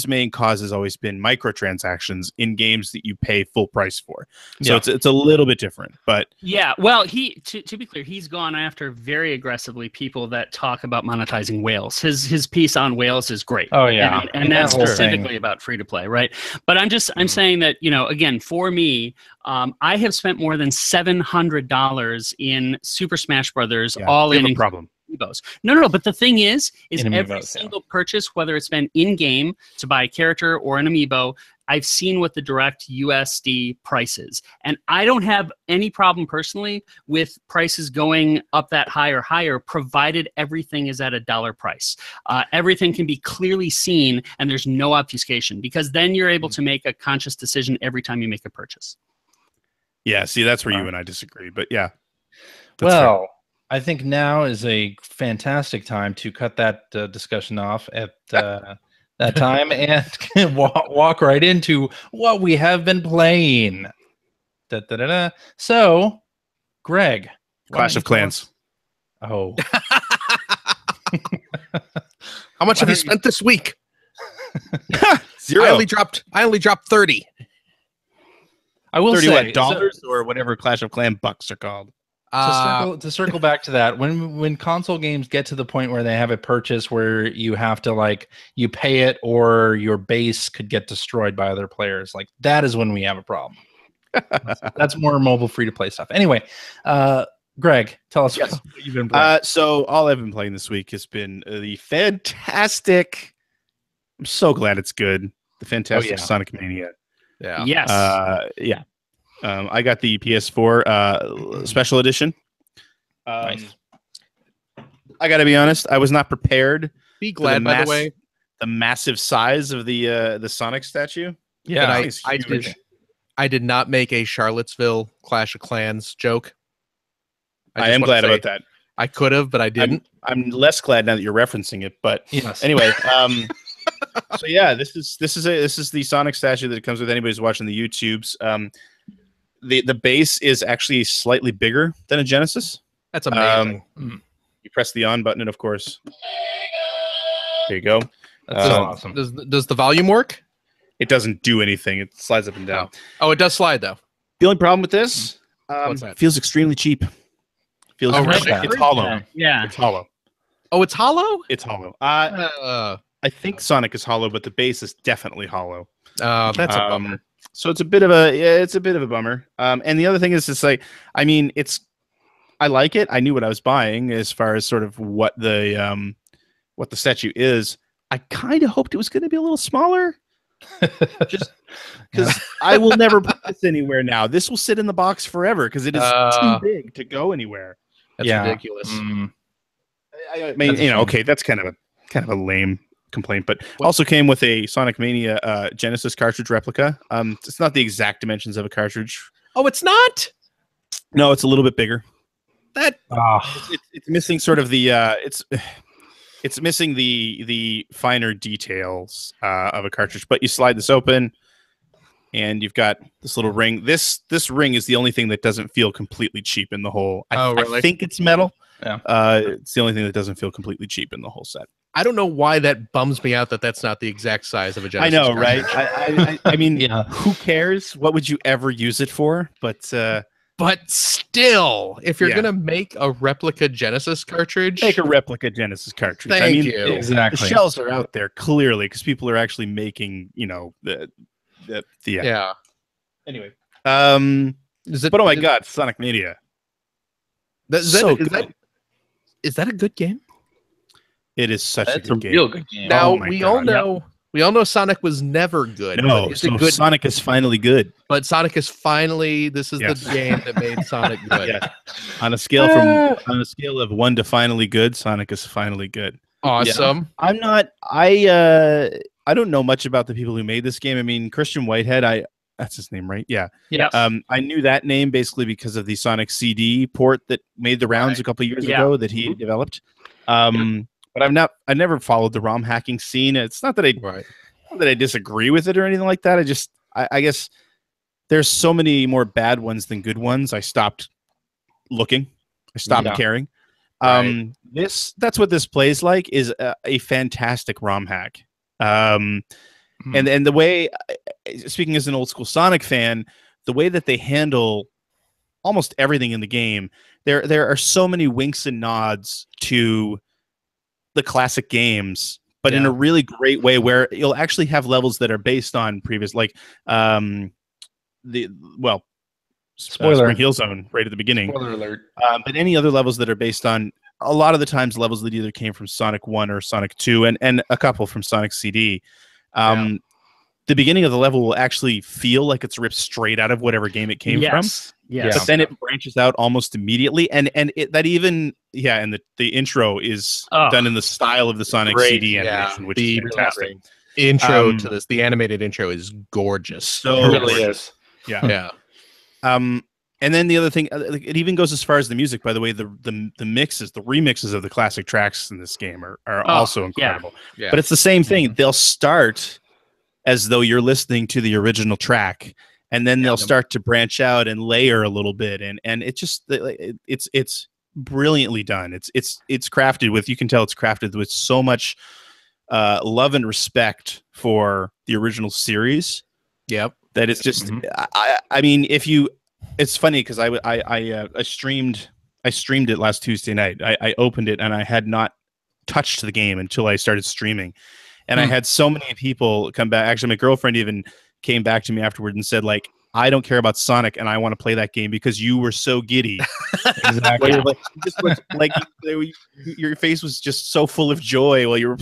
main cause has always been microtransactions in games that you pay full price for. So it's a little bit different, but yeah. Well, to be clear, he's gone after very aggressively people that talk about monetizing whales. His piece on whales is great. Oh yeah, and that's specifically about free to play, right? But I'm saying that again, for me, I have spent more than $700 in Super Smash Brothers, all in problem. Amiibos. No. But the thing is in every Amiibos, single purchase, whether it's been in game to buy a character or an Amiibo, I've seen what the direct USD price is, and I don't have any problem personally with prices going up that high or higher, provided everything is at $1 price. Everything can be clearly seen, and there's no obfuscation, because then you're able to make a conscious decision every time you make a purchase. Yeah, see, that's where you and I disagree, but yeah. Well, fair. I think now is a fantastic time to cut that discussion off at that time and walk right into what we have been playing. So, Greg. Clash of Clans. Oh. How much have you spent this week? 0. I only dropped 30. I will 30 say, what, dollars or whatever Clash of Clans bucks are called. To circle back to that, when console games get to the point where they have a purchase where you have to you pay it or your base could get destroyed by other players, that is when we have a problem. That's more mobile free to play stuff. Anyway, Greg, tell us what you've been playing. So all I've been playing this week has been the fantastic. I'm so glad it's good. The fantastic Sonic Mania. Yeah. Yes. I got the PS4 special edition. Nice. I got to be honest, I was not prepared. Be glad, by the way, the massive size of the Sonic statue. Yeah, I did not make a Charlottesville Clash of Clans joke. I am glad about that. I could have, but I didn't. I'm less glad now that you're referencing it. But anyway. So yeah, this is the Sonic statue that comes with anybody who's watching the YouTubes. The base is actually slightly bigger than a Genesis. That's amazing. You press the on button, and of course, there you go. That's awesome. Does the volume work? It doesn't do anything. It slides up and down. Oh, it does slide though. The only problem with this, What's that? Feels extremely cheap. It's hollow. Yeah, it's hollow. Oh, it's hollow. It's hollow. I think Sonic is hollow, but the base is definitely hollow. Oh, that's a bummer. So it's a bit of a bummer. And the other thing is, I like it. I knew what I was buying as far as sort of what the statue is. I kind of hoped it was going to be a little smaller, just because I will never put this anywhere now. This will sit in the box forever because it is too big to go anywhere. That's ridiculous. I mean, okay, that's kind of a lame complaint, but also came with a Sonic Mania Genesis cartridge replica. It's not the exact dimensions of a cartridge. Oh, it's not? No, it's a little bit bigger. It's missing sort of the it's missing the finer details of a cartridge. But you slide this open, and you've got this little ring. This ring is the only thing that doesn't feel completely cheap in the whole. Really? I think it's metal. Yeah. It's the only thing that doesn't feel completely cheap in the whole set. I don't know why that bums me out that that's not the exact size of a Genesis. I know, cartridge. right? I mean, Yeah. who cares? What would you ever use it for? But still, if you're Yeah. gonna make a replica Genesis cartridge, make a replica Genesis cartridge. Thank I mean, you. the Exactly. shells are out there clearly because people are actually making, the yeah. Anyway, Is it? but oh my God, Sonic Mania. So good. Is that a good game? It is such a That's a good game. real good game. Now Oh my we God. all know Sonic was never good. No, but is so it good? Sonic is finally good. But Sonic is finally. This is Yes. the game that made Sonic good. Yes. On a scale of 1 to finally good, Sonic is finally good. Awesome. I'm not. I don't know much about the people who made this game. I mean, Christian Whitehead. That's his name, right? Yeah. Yes. I knew that name basically because of the Sonic CD port that made the rounds a couple of years ago that he developed. But I never followed the ROM hacking scene. It's not that I disagree with it or anything like that. I guess there's so many more bad ones than good ones. I stopped looking. I stopped caring. That's what this plays like is a fantastic ROM hack. And the way, speaking as an old school Sonic fan, the way that they handle almost everything in the game, there are so many winks and nods to the classic games, but in a really great way where you'll actually have levels that are based on previous, like Spoiler. Spring Heel Zone right at the beginning. Spoiler alert. But any other levels that are based on, a lot of the times, levels that either came from Sonic 1 or Sonic 2 and a couple from Sonic CD. The beginning of the level will actually feel like it's ripped straight out of whatever game it came from. Yes. But then it branches out almost immediately, and the intro is done in the style of the Sonic CD animation, which is fantastic. Intro to this, the animated intro is gorgeous. So It really is. Yeah. And then the other thing, it even goes as far as the music. By the way, the remixes of the classic tracks in this game are also incredible. Yeah. But it's the same thing. They'll start as though you're listening to the original track, and then they'll start to branch out and layer a little bit, and it just it's brilliantly done. It's crafted with, you can tell it's crafted with so much love and respect for the original series. Yep. That it's just I mean, it's funny because I streamed it last Tuesday night. I opened it and I had not touched the game until I started streaming. And I had so many people come back. Actually, my girlfriend even came back to me afterward and said, like, I don't care about Sonic and I want to play that game because you were so giddy. Exactly. Your face was just so full of joy while you were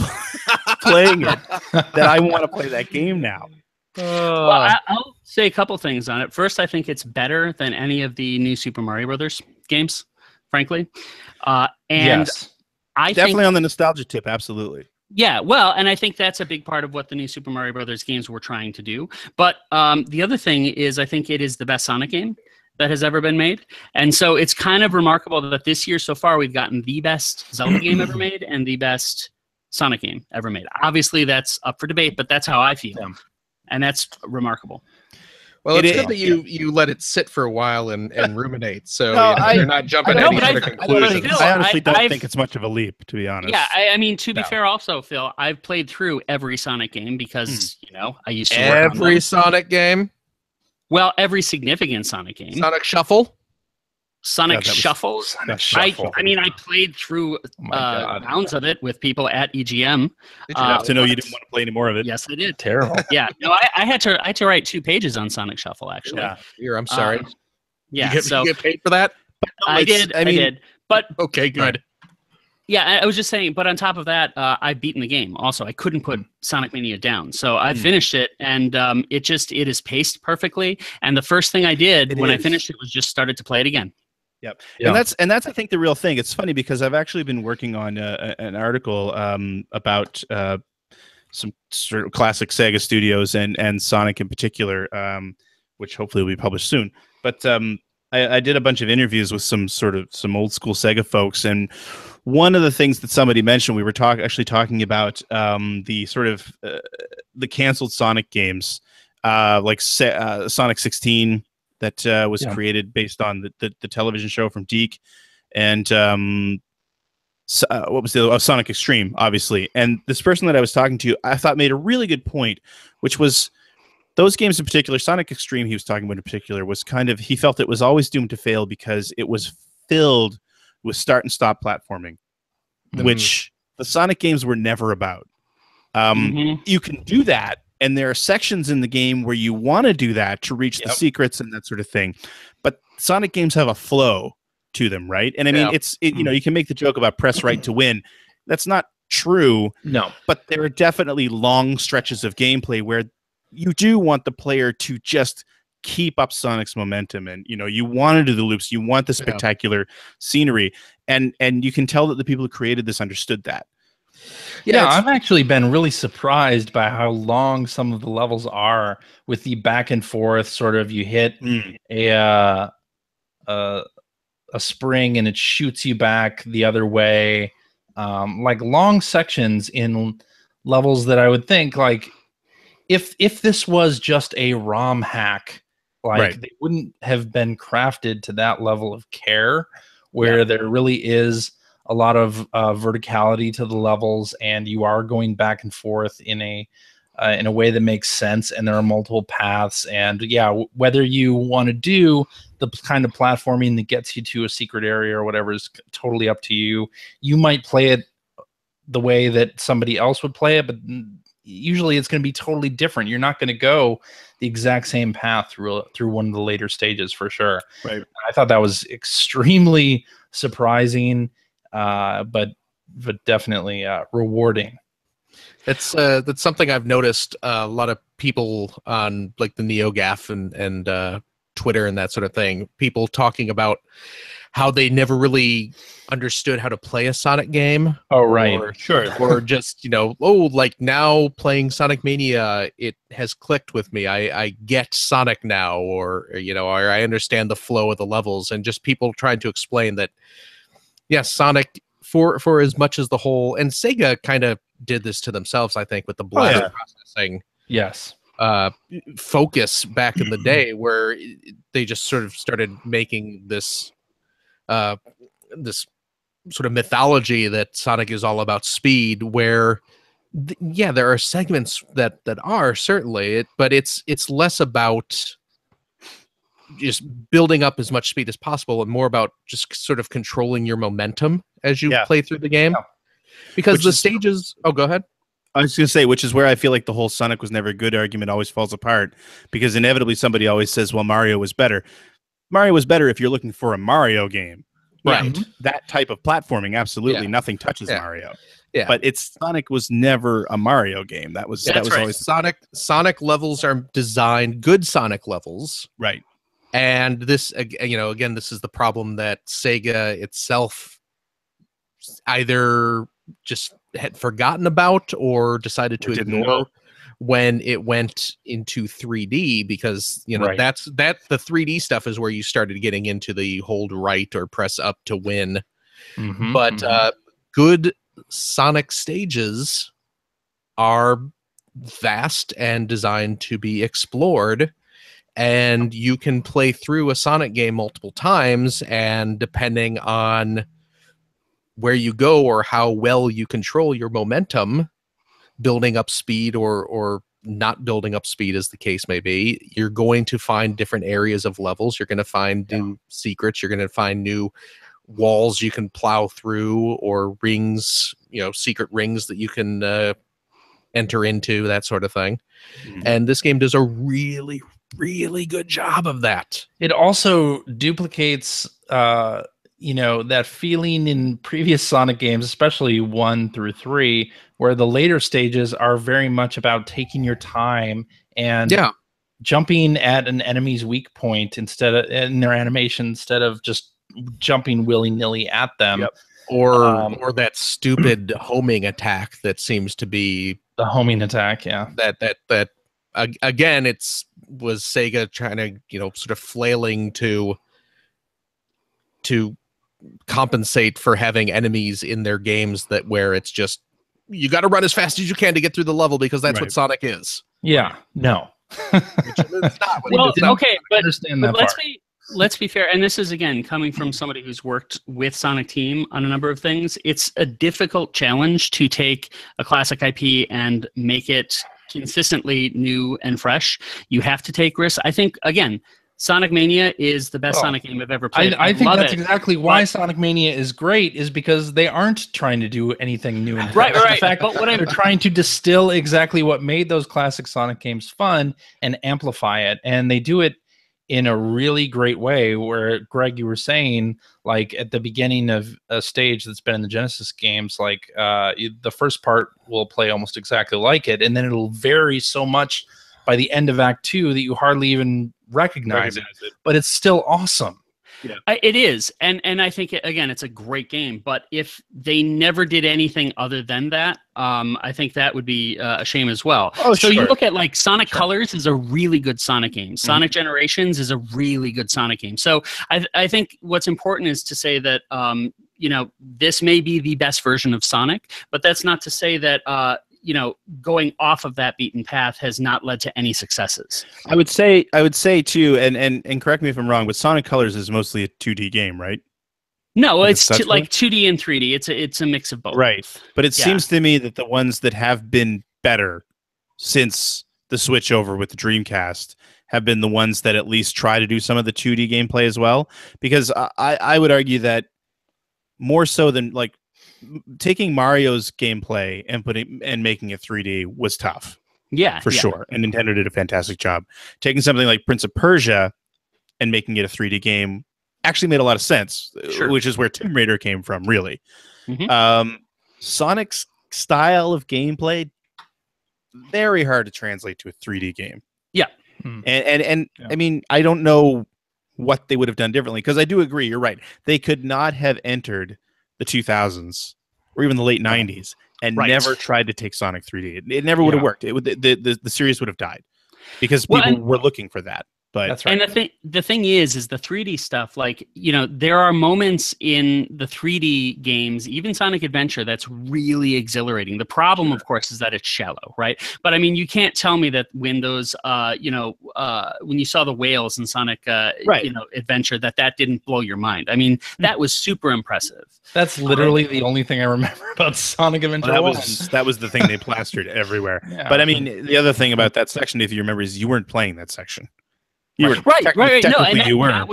playing it that I want to play that game now. Well, I'll say a couple things on it. First, I think it's better than any of the new Super Mario Brothers games, frankly. I definitely think, on the nostalgia tip, absolutely. Yeah, well, and I think that's a big part of what the new Super Mario Brothers games were trying to do. But the other thing is I think it is the best Sonic game that has ever been made. And so it's kind of remarkable that this year so far we've gotten the best Zelda game ever made and the best Sonic game ever made. Obviously, that's up for debate, but that's how I feel. Yeah. And that's remarkable. Well, it's good that you let it sit for a while and ruminate, so you're not jumping to any sort of conclusions. I honestly don't think it's much of a leap, to be honest. Yeah, I mean, to be fair, also, Phil, I've played through every Sonic game because I used to work on them. Sonic game. Well, every significant Sonic game. Sonic Shuffle. Sonic Shuffle. I mean, I played through rounds of it with people at EGM. Did you have to know you didn't want to play any more of it? Yes, I did. Terrible. Yeah, no, I had to write 2 pages on Sonic Shuffle, actually. Yeah, I'm sorry. Yeah, you get paid for that? I did. But okay, good. Yeah, I was just saying, but on top of that, I've beaten the game. Also, I couldn't put Sonic Mania down. So I finished it, and it is paced perfectly. And the first thing I did when I finished it was just started to play it again. Yep. Yeah. And that's I think the real thing. It's funny because I've actually been working on an article about some sort of classic Sega studios and Sonic in particular, which hopefully will be published soon. But I did a bunch of interviews with some old school Sega folks, and one of the things that somebody mentioned, we were talking about the sort of the canceled Sonic games, like Sonic 16. That was created based on the television show from Deke, and what was the Sonic Extreme, obviously. And this person that I was talking to, I thought made a really good point, which was those games in particular, Sonic Extreme he was talking about in particular, was kind of, he felt it was always doomed to fail because it was filled with start and stop platforming, which the Sonic games were never about. You can do that, and there are sections in the game where you want to do that to reach the secrets and that sort of thing. But Sonic games have a flow to them, right? And I mean, you know, you can make the joke about press right to win. That's not true. No. But there are definitely long stretches of gameplay where you do want the player to just keep up Sonic's momentum, and you know, you want to do the loops, you want the spectacular scenery, and you can tell that the people who created this understood that. Yeah, I've actually been really surprised by how long some of the levels are with the back and forth sort of, you hit a spring and it shoots you back the other way, like long sections in levels that I would think, like, if this was just a ROM hack, like they wouldn't have been crafted to that level of care, where there really is a lot of verticality to the levels, and you are going back and forth in a way that makes sense, and there are multiple paths, and whether you want to do the kind of platforming that gets you to a secret area or whatever is totally up to you. You might play it the way that somebody else would play it, but usually it's going to be totally different. You're not going to go the exact same path through one of the later stages for sure. Right. I thought that was extremely surprising, but definitely rewarding. That's something I've noticed a lot of people on like the NeoGAF and Twitter and that sort of thing. People talking about how they never really understood how to play a Sonic game. Oh, right. Or just, you know, like now playing Sonic Mania, it has clicked with me. I get Sonic now, or, you know, or I understand the flow of the levels, and just people trying to explain that, yes, Sonic, for as much as the whole, and Sega kind of did this to themselves, I think, with the bladder processing. Yes. Focus back in the day, where they just sort of started making this this sort of mythology that Sonic is all about speed, where there are segments that are certainly but it's less about just building up as much speed as possible and more about just sort of controlling your momentum as you play through the game. Because the stages go ahead. I was going to say, which is where I feel like the whole Sonic was never good argument always falls apart, because inevitably somebody always says, well, Mario was better. Mario was better if you're looking for a Mario game. Right. That type of platforming, absolutely. Nothing touches Mario. Yeah. But Sonic was never a Mario game. That was always Sonic levels are designed, good Sonic levels. Right. And this, you know, again, this is the problem that Sega itself either just had forgotten about or decided to ignore when it went into 3D, because, you know, that the 3D stuff is where you started getting into the hold right or press up to win. But good Sonic stages are vast and designed to be explored, and you can play through a Sonic game multiple times, and depending on where you go or how well you control your momentum, building up speed or not building up speed, as the case may be, you're going to find different areas of levels. You're going to find new secrets. You're going to find new walls you can plow through, or rings, you know, secret rings that you can enter into, that sort of thing. And this game does a really, really good job of that. It also duplicates you know, that feeling in previous Sonic games, especially 1 through 3, where the later stages are very much about taking your time and jumping at an enemy's weak point in their animation, instead of just jumping willy-nilly at them. Or that stupid homing attack that seems to be the homing attack. That again, was Sega trying to, you know, sort of flailing to compensate for having enemies in their games where it's just, you got to run as fast as you can to get through the level, because that's what Sonic is. No. Well, okay, but understand that let's part. let's be fair, and this is again coming from somebody who's worked with Sonic Team on a number of things. It's a difficult challenge to take a classic IP and make it consistently new and fresh. You have to take risks. I think again, Sonic Mania is the best Sonic game I've ever played. I think that's exactly why Sonic Mania is great, is because they aren't trying to do anything new and fresh. Right. In fact, they're trying to distill exactly what made those classic Sonic games fun and amplify it. And they do it in a really great way where, Greg, you were saying, like, at the beginning of a stage that's been in the Genesis games, like, the first part will play almost exactly like it, and then it'll vary so much by the end of Act 2 that you hardly even recognize it, but it's still awesome. Yeah. It is, and I think again, it's a great game. But if they never did anything other than that, I think that would be a shame as well. Oh, so sure. you look at like Sonic Colors is a really good Sonic game. Sonic Generations is a really good Sonic game. So I think what's important is to say that this may be the best version of Sonic, but that's not to say that going off of that beaten path has not led to any successes. I would say too, and correct me if I'm wrong, but Sonic Colors is mostly a 2D game, right? No, it's like 2D and 3D. It's a mix of both. Right. But it seems to me that the ones that have been better since the switch over with the Dreamcast have been the ones that at least try to do some of the 2D gameplay as well. Because I would argue that more so than like taking Mario's gameplay and making it 3D was tough. Yeah, for sure. And Nintendo did a fantastic job. Taking something like Prince of Persia and making it a 3D game actually made a lot of sense, which is where Tomb Raider came from, really. Sonic's style of gameplay, very hard to translate to a 3D game. Yeah. And I mean, I don't know what they would have done differently, because I do agree, you're right. They could not have entered the 2000s or even the late 90s and never tried to take Sonic 3D. It never would have worked. It would the series would have died because people were looking for that. But that's right. And the thing is the 3D stuff, like, there are moments in the 3D games, even Sonic Adventure, that's really exhilarating. The problem, of course, is that it's shallow, right? But I mean, you can't tell me that when those, when you saw the whales in Sonic, Adventure, that didn't blow your mind. I mean, that was super impressive. That's literally the only thing I remember about Sonic Adventure. Well, that was the thing they plastered everywhere. Yeah. But I mean, the other thing about that section, if you remember, is you weren't playing that section. You were right. No, and you were. That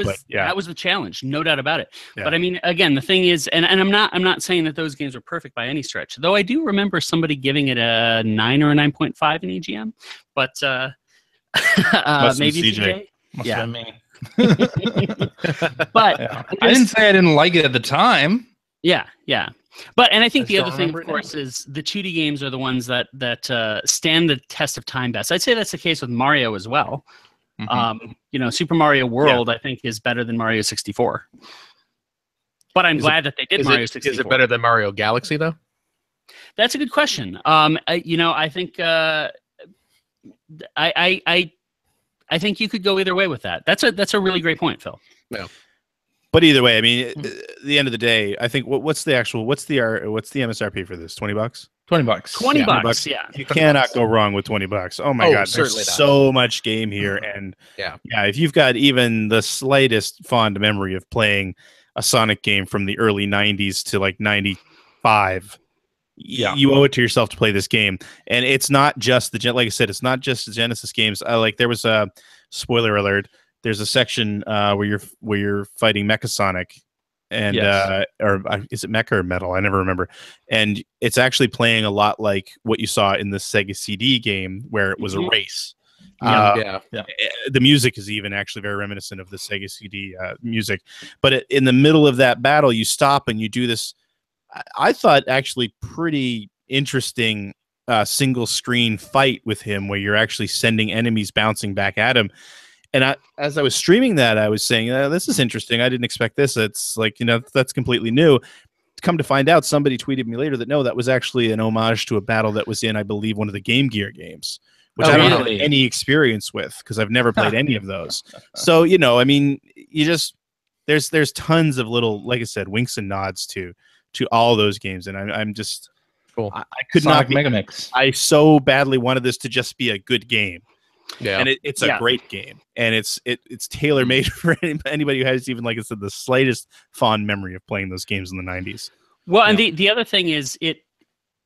was the challenge, no doubt about it. Yeah. But I mean, again, the thing is, and I'm not saying that those games were perfect by any stretch. Though I do remember somebody giving it a 9 or a 9.5 in EGM. But maybe CJ. Must have been me. But I didn't say I didn't like it at the time. Yeah. But and I think the other thing, of course, is the 2D games are the ones that stand the test of time best. I'd say that's the case with Mario as well. Super Mario World, I think, is better than Mario 64. But I'm glad that they did Mario 64. Is it better than Mario Galaxy, though? That's a good question. I think I think you could go either way with that. That's a really great point, Phil. Yeah. But either way, I mean, at the end of the day, I think what's the MSRP for this? $20? $20. $20, yeah. You cannot go wrong with $20. Oh my God, there's so much game here, and if you've got even the slightest fond memory of playing a Sonic game from the early '90s to like '95, you owe it to yourself to play this game. And it's not just like I said, it's not just the Genesis games. Like there was a spoiler alert. There's a section where you're fighting Mecha Sonic. And or is it Mecha or Metal? I never remember. And it's actually playing a lot like what you saw in the Sega CD game, where it was a race. The music is even actually very reminiscent of the Sega CD music. But in the middle of that battle, you stop and you do this. I thought actually pretty interesting single screen fight with him, where you're actually sending enemies bouncing back at him. And as I was streaming that, I was saying, this is interesting. I didn't expect this. It's like, that's completely new. Come to find out, somebody tweeted me later that no, that was actually an homage to a battle that was in, I believe, one of the Game Gear games, which I don't have any experience with because I've never played any of those. So, I mean, there's tons of little, like I said, winks and nods to all those games. And I'm just, cool. I could Sonic not Mega Mix. I so badly wanted this to just be a good game. Yeah. And it's a great game, and it's tailor made for anybody who has even, like I said, the slightest fond memory of playing those games in the 90s. Well, and the other thing is it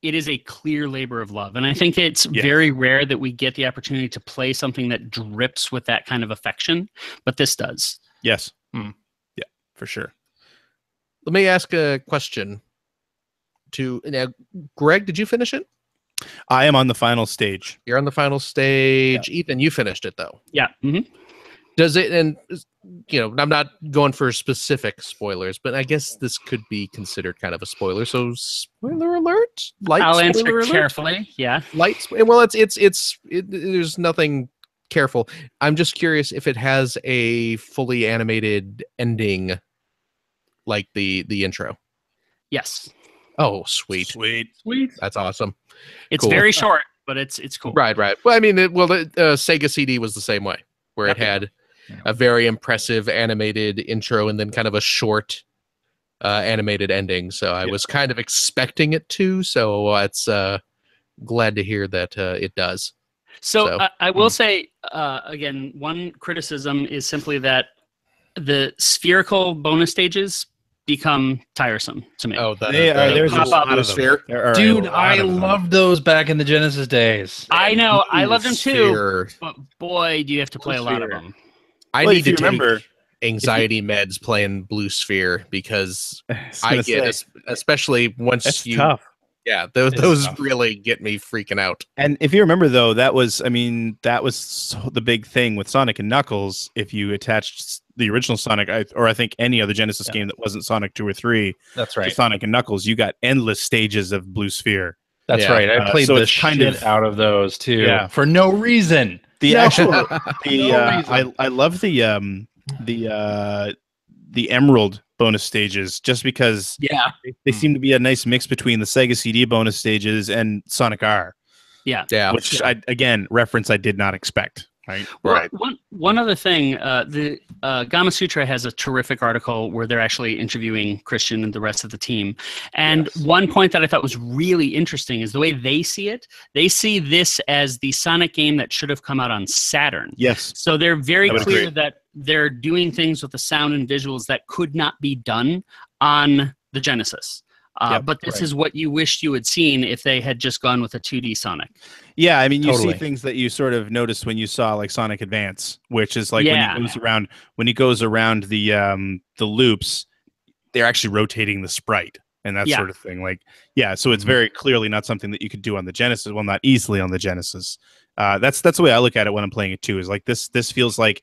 is a clear labor of love, and I think it's very rare that we get the opportunity to play something that drips with that kind of affection, but this does. Yes. Yeah, for sure. Let me ask a question now, Greg, did you finish it? I am on the final stage. You're on the final stage. Yeah. Ethan, you finished it though. Yeah. Mm-hmm. Does it, and I'm not going for specific spoilers, but I guess this could be considered kind of a spoiler. So spoiler alert. I'll answer carefully. Yeah. Well, there's nothing careful. I'm just curious if it has a fully animated ending, like the intro. Yes. Oh, sweet. That's awesome. It's very short, but it's cool. Right. Well, I mean, the Sega CD was the same way, where it had a very impressive animated intro and then kind of a short animated ending. So I was kind of expecting it to. So it's glad to hear that it does. So I will say, again, one criticism is simply that the spherical bonus stages become tiresome to me. Oh, there's a lot of sphere. Dude, I loved those back in the Genesis days. I know, I loved them too. But boy, do you have to play a lot of them. I need to remember anxiety meds playing Blue Sphere, because I get, especially once you. Tough. Yeah, those really get me freaking out. And if you remember, though, that was the big thing with Sonic and Knuckles. If you attached the original Sonic, or I think any other Genesis game that wasn't Sonic 2 or 3, that's right, to Sonic and Knuckles, you got endless stages of Blue Sphere. That's right. I played the shit out of those too, for no reason. I love the Emerald bonus stages, just because they seem to be a nice mix between the Sega CD bonus stages and Sonic R. Which I did not expect. Right. One other thing, the Gama Sutra has a terrific article where they're actually interviewing Christian and the rest of the team. And one point that I thought was really interesting is the way they see it. They see this as the Sonic game that should have come out on Saturn. Yes. So they're very clear that they're doing things with the sound and visuals that could not be done on the Genesis. But this is what you wished you had seen if they had just gone with a 2D Sonic. Yeah, I mean, you see things that you sort of noticed when you saw like Sonic Advance, which is like when he goes around the loops, they're actually rotating the sprite and that sort of thing. Like, so it's very clearly not something that you could do on the Genesis. Well, not easily on the Genesis. That's the way I look at it when I'm playing it too. Is like this feels like,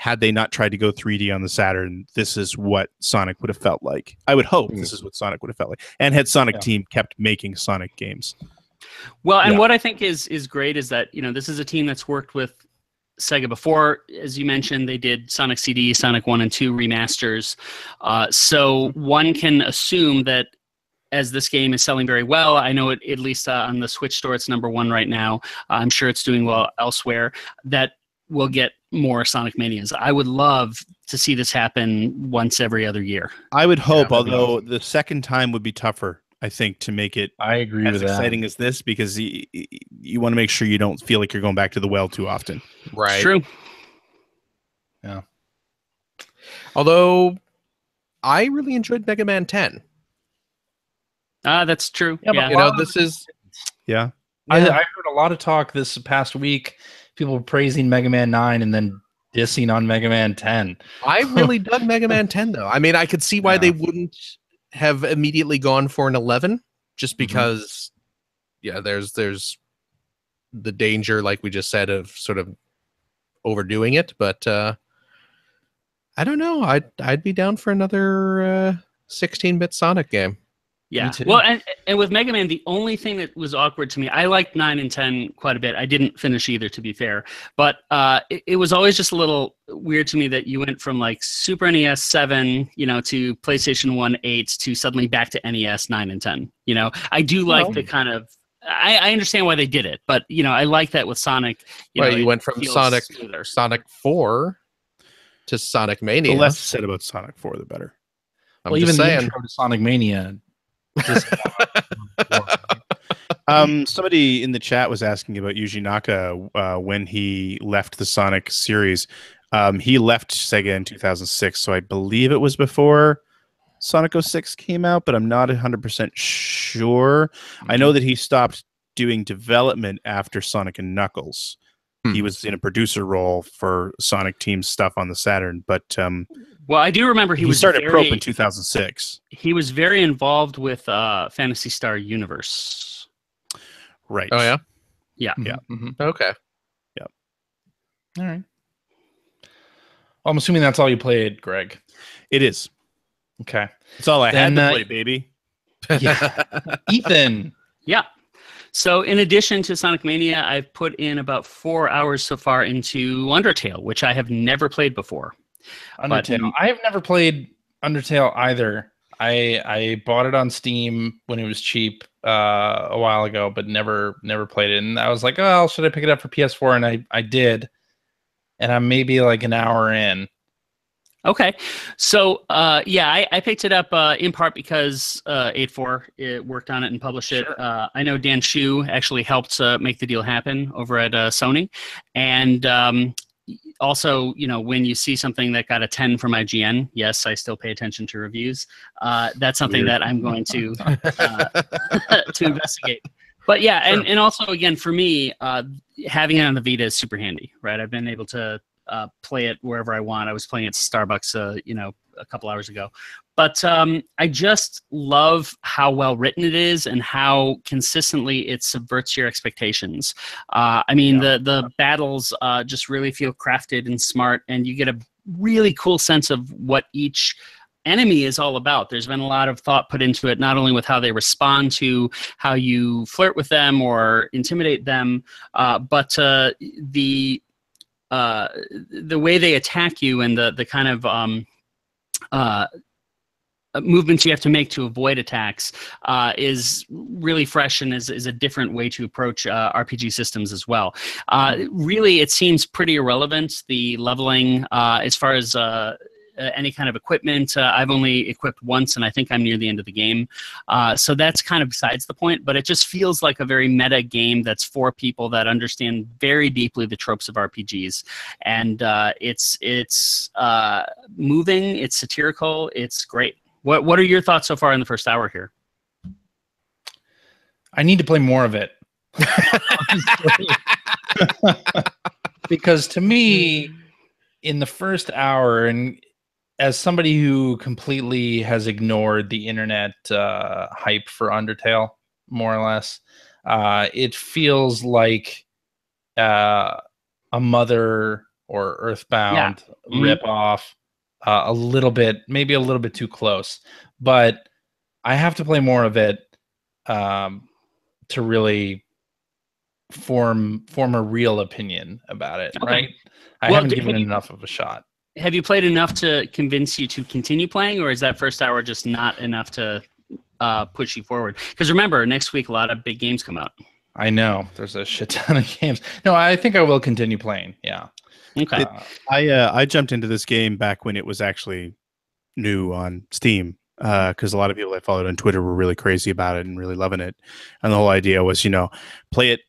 had they not tried to go 3D on the Saturn, this is what Sonic would have felt like. I would hope this is what Sonic would have felt like. And had Sonic Team kept making Sonic games. Well, and what I think is great is that, this is a team that's worked with Sega before. As you mentioned, they did Sonic CD, Sonic 1 and 2 remasters. So one can assume that as this game is selling very well, I know it, at least on the Switch store, it's #1 right now. I'm sure it's doing well elsewhere, that we'll get more Sonic Manias. I would love to see this happen once every other year. I would hope, although the second time would be tougher, I think, to make it as exciting as this, because you want to make sure you don't feel like you're going back to the well too often. Right. It's true. Yeah. Although I really enjoyed Mega Man 10. That's true. Yeah, this is... Yeah. I heard a lot of talk this past week. People were praising Mega Man 9 and then dissing on Mega Man 10. I really dug Mega Man 10, though. I mean, I could see why they wouldn't have immediately gone for an 11, just because, there's the danger, like we just said, of sort of overdoing it. But I don't know. I'd be down for another 16-bit Sonic game. Yeah. Well, and with Mega Man, the only thing that was awkward to me, I liked 9 and 10 quite a bit. I didn't finish either, to be fair. But it was always just a little weird to me that you went from like Super NES 7, to PlayStation 1 8 to suddenly back to NES 9 and 10. I do like the kind of... I understand why they did it, but I like that with Sonic. You went from Sonic 4 to Sonic Mania. The less said about Sonic 4, the better. Even the intro to Sonic Mania. Somebody in the chat was asking about Yuji Naka when he left the Sonic series. He left Sega in 2006, so I believe it was before Sonic 06 came out, but I'm not 100% sure. I know that he stopped doing development after Sonic and Knuckles. He was in a producer role for Sonic Team stuff on the Saturn, but well, I do remember he started Probe in 2006. He was very involved with Phantasy Star Universe. Right. Oh, yeah? Yeah. Yeah. Okay. Yep. All right. Well, I'm assuming that's all you played, Greg. It is. Okay. That's all I had Then, to play, baby. Yeah. Ethan. Yeah. So in addition to Sonic Mania, I've put in about 4 hours so far into Undertale, which I have never played before. Undertale. I have never played Undertale either. I bought it on Steam when it was cheap a while ago, but never played it. And I was like, oh, should I pick it up for PS4? And I did. And I'm maybe like an hour in. Okay. So, yeah, I picked it up in part because 8-4 it worked on it and published it. I know Dan Shu actually helped make the deal happen over at Sony. And also, you know, when you see something that got a 10 from IGN, yes, I still pay attention to reviews. That's something that I'm going to to investigate. But yeah, and also, again, for me, having it on the Vita is super handy, right? I've been able to play it wherever I want. I was playing at Starbucks, you know, a couple hours ago. But I just love how well written it is and how consistently it subverts your expectations. I mean, the battles just really feel crafted and smart, and you get a really cool sense of what each enemy is all about. There's been a lot of thought put into it, not only with how they respond to how you flirt with them or intimidate them, but the way they attack you and the kind of movements you have to make to avoid attacks is really fresh and is a different way to approach RPG systems as well. Really, it seems pretty irrelevant, the leveling, as far as any kind of equipment. I've only equipped once, and I think I'm near the end of the game. So that's kind of besides the point, but it just feels like a very meta game that's for people that understand very deeply the tropes of RPGs. And it's moving, it's satirical, it's great. What are your thoughts so far in the first hour here? I need to play more of it. Because to me, in the first hour, and as somebody who completely has ignored the internet hype for Undertale, more or less, it feels like a Mother or Earthbound ripoff, a little bit, maybe a little bit too close. But I have to play more of it to really form a real opinion about it, right? I haven't given it enough of a shot. Have you played enough to convince you to continue playing, or is that first hour just not enough to push you forward? Because remember, next week a lot of big games come out. I know there's a shit ton of games. No, I think I will continue playing. Yeah. Okay. I jumped into this game back when it was actually new on Steam because a lot of people I followed on Twitter were really crazy about it and really loving it. And the whole idea was, you know, play it.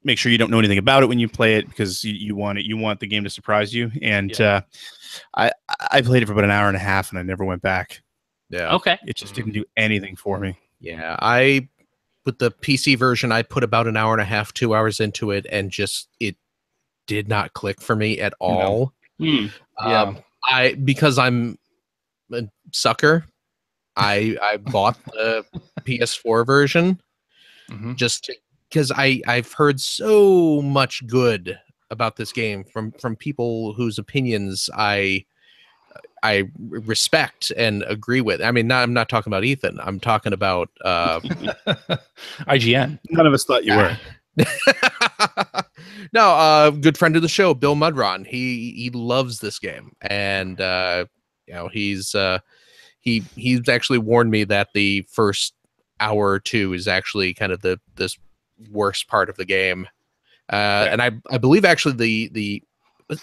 Make sure you don't know anything about it when you play it because you want it. You want the game to surprise you. And I played it for about an hour and a half and I never went back. Yeah. Okay. It just didn't do anything for me. Yeah. With the PC version, I put about an hour and a half, 2 hours into it, and just it did not click for me at all. No. Because I'm a sucker. I bought the PS4 version just because I've heard so much good about this game from people whose opinions I respect and agree with. I mean, I'm not talking about Ethan. I'm talking about IGN. None of us thought you were. No, good friend of the show, Bill Mudron. He loves this game, and you know, he's actually warned me that the first hour or two is actually kind of this worst part of the game. And I believe actually the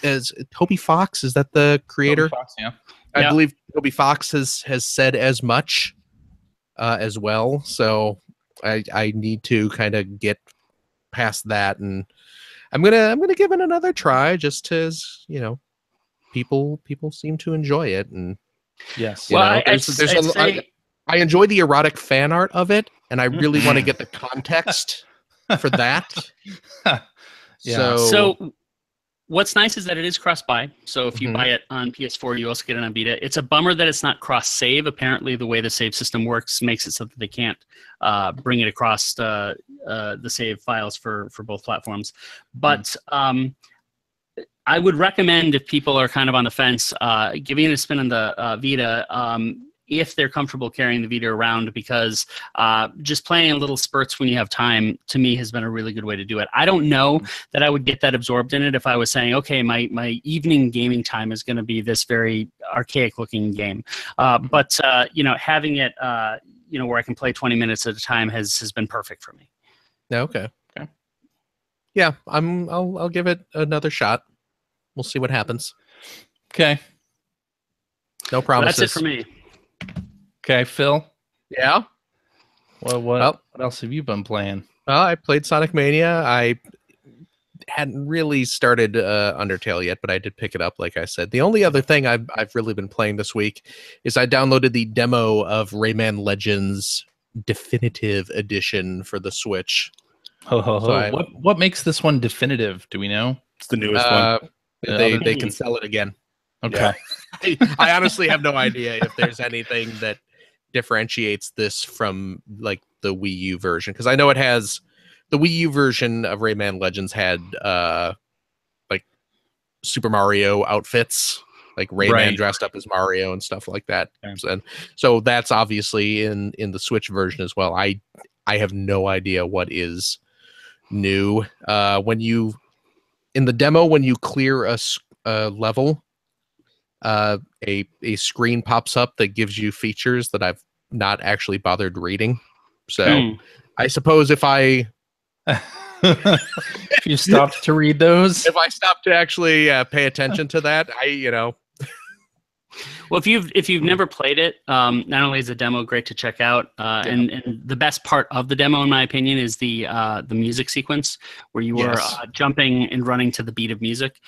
as Toby Fox, is that the creator? Toby Fox, yeah. I believe Toby Fox has said as much as well. So I need to kind of get past that, and I'm gonna give it another try, just as people seem to enjoy it, and Yes. I enjoy the erotic fan art of it, and I really want to get the context for that. Yeah. So what's nice is that it is cross-buy. So if you buy it on PS4, you also get it on Vita. It's a bummer that it's not cross-save. Apparently, the way the save system works makes it so that they can't bring it across the save files for both platforms. But I would recommend, if people are kind of on the fence, giving it a spin on the Vita, if they're comfortable carrying the Vita around, because just playing in little spurts when you have time, to me, has been a really good way to do it. I don't know that I would get that absorbed in it if I was saying, okay, my evening gaming time is going to be this very archaic-looking game. But having it, where I can play 20 minutes at a time has been perfect for me. Okay. Yeah, I'll give it another shot. We'll see what happens. Okay. No promises. That's it for me. Okay, Phil. Yeah. Well, what else have you been playing? I played Sonic Mania. I hadn't really started Undertale yet, but I did pick it up, like I said. The only other thing I've really been playing this week is I downloaded the demo of Rayman Legends Definitive Edition for the Switch. What makes this one definitive? Do we know? It's the newest one. They can sell it again. Okay. Yeah. I honestly have no idea if there's anything that differentiates this from like the Wii U version, because I know it has the Wii U version of Rayman Legends had like Super Mario outfits, like Rayman dressed up as Mario and stuff like that. And so that's obviously in the Switch version as well. I have no idea what is new. In the demo, when you clear a level, a screen pops up that gives you features that I've not actually bothered reading. So I suppose if you stopped to read those, if I stopped to actually pay attention to that, Well, if you've never played it, not only is the demo great to check out, and the best part of the demo, in my opinion, is the music sequence where you are jumping and running to the beat of music.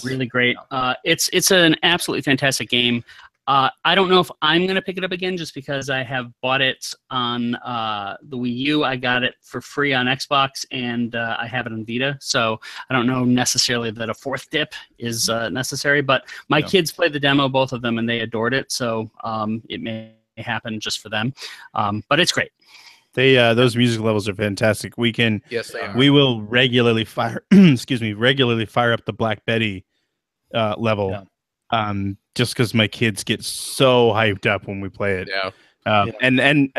Really great. It's an absolutely fantastic game. I don't know if I'm going to pick it up again, just because I have bought it on the Wii U. I got it for free on Xbox, and I have it on Vita. So I don't know necessarily that a fourth dip is necessary. But my kids played the demo, both of them, and they adored it. So it may happen just for them. But it's great. Those music levels are fantastic. We will regularly fire up the Black Betty level. Yeah. Just because my kids get so hyped up when we play it. And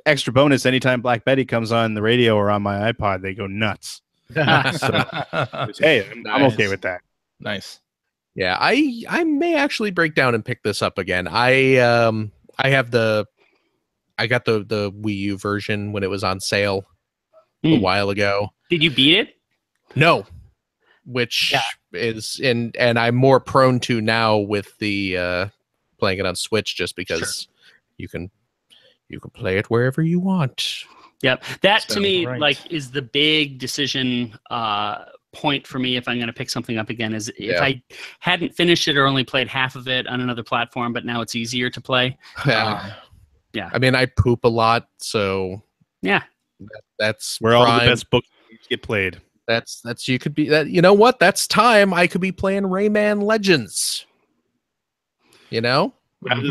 extra bonus, anytime Black Betty comes on the radio or on my iPod, they go nuts. Hey, I'm okay with that. Nice. Yeah, I may actually break down and pick this up again. I got the Wii U version when it was on sale a while ago. Did you beat it? No. Which is and I'm more prone to now with the playing it on Switch, just because you can play it wherever you want. Yep, that to me is the big decision point for me if I'm going to pick something up again. Is if I hadn't finished it or only played half of it on another platform, but now it's easier to play. I mean, I poop a lot, so that's where all the best books get played. That's you could be that. You know what? That's time I could be playing Rayman Legends. Rather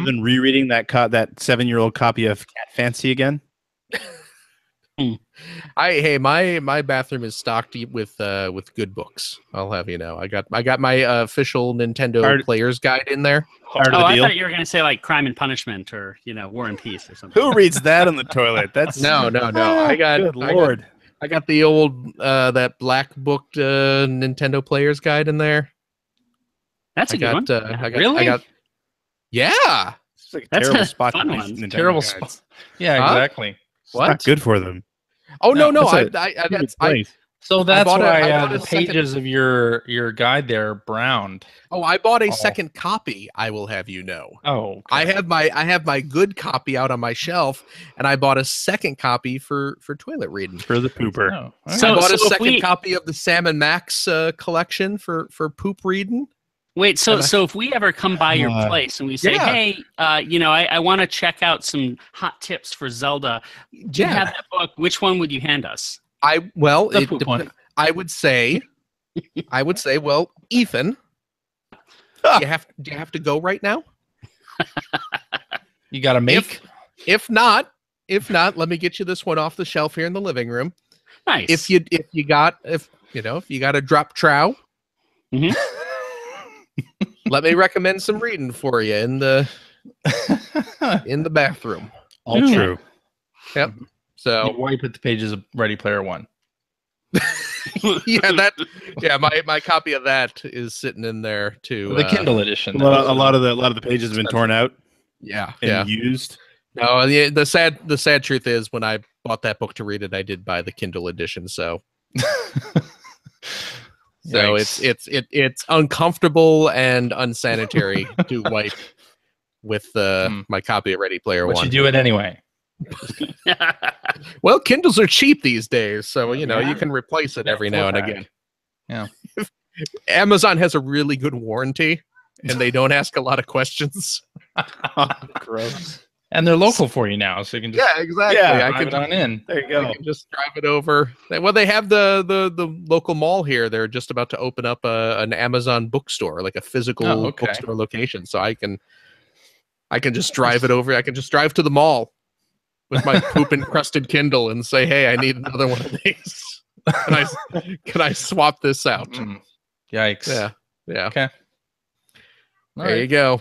than rereading that 7-year-old copy of Cat Fancy again. My bathroom is stocked with good books. I'll have you know. I got my official Nintendo Player's Guide in there. I thought you were going to say like Crime and Punishment or War and Peace or something. Who reads that on the toilet? That's no. Good Lord. I got the old that black booked Nintendo Player's Guide in there. That's a good one. Really? Yeah. It's like a terrible spot. Terrible spot. Yeah, exactly. It's not good for them. Oh no! So that's bought why I bought the a second- pages of your guide there browned. Oh, I bought a Oh. second copy. I will have you know. Oh, I have my good copy out on my shelf, and I bought a second copy for toilet reading. For the pooper. Oh, I So- bought a if second we- copy of the Sam and Max collection for poop reading. Wait, so And I- so if we ever come by your Uh, place and we say, yeah. hey, I want to check out some hot tips for Zelda, do you have that book? Which one would you hand us? The poop one. I would say, well, Ethan, do you have to go right now? You got to make. If not, let me get you this one off the shelf here in the living room. Nice. If you got a drop trow, Mhm. let me recommend some reading for you in the bathroom. All Ooh. true. Yep. You So wipe at the pages of Ready Player One. my copy of that is sitting in there too. The Kindle edition. A lot of the pages have been torn out Yeah. and used. No, the sad truth is when I bought that book to read it, I did buy the Kindle edition. So Yikes. it's uncomfortable and unsanitary to wipe with my copy of Ready Player But One. you do it anyway. Well, Kindles are cheap these days, so you Yeah. can replace it Yeah, every now and flip again. back. Yeah. Amazon has a really good warranty, and they don't ask a lot of questions. Gross. And they're local for you now, so you can just exactly. Yeah, I drive could it on in. There you I go. can just drive it over. Well, they have the local mall here. They're just about to open up an Amazon bookstore, like a physical Oh, okay. bookstore location. So I can just drive it over. I can just drive to the mall with my poop encrusted Kindle and say, "Hey, I need another one of these. Can I swap this out?" Mm. Yikes. Yeah. Okay. All There you right. go.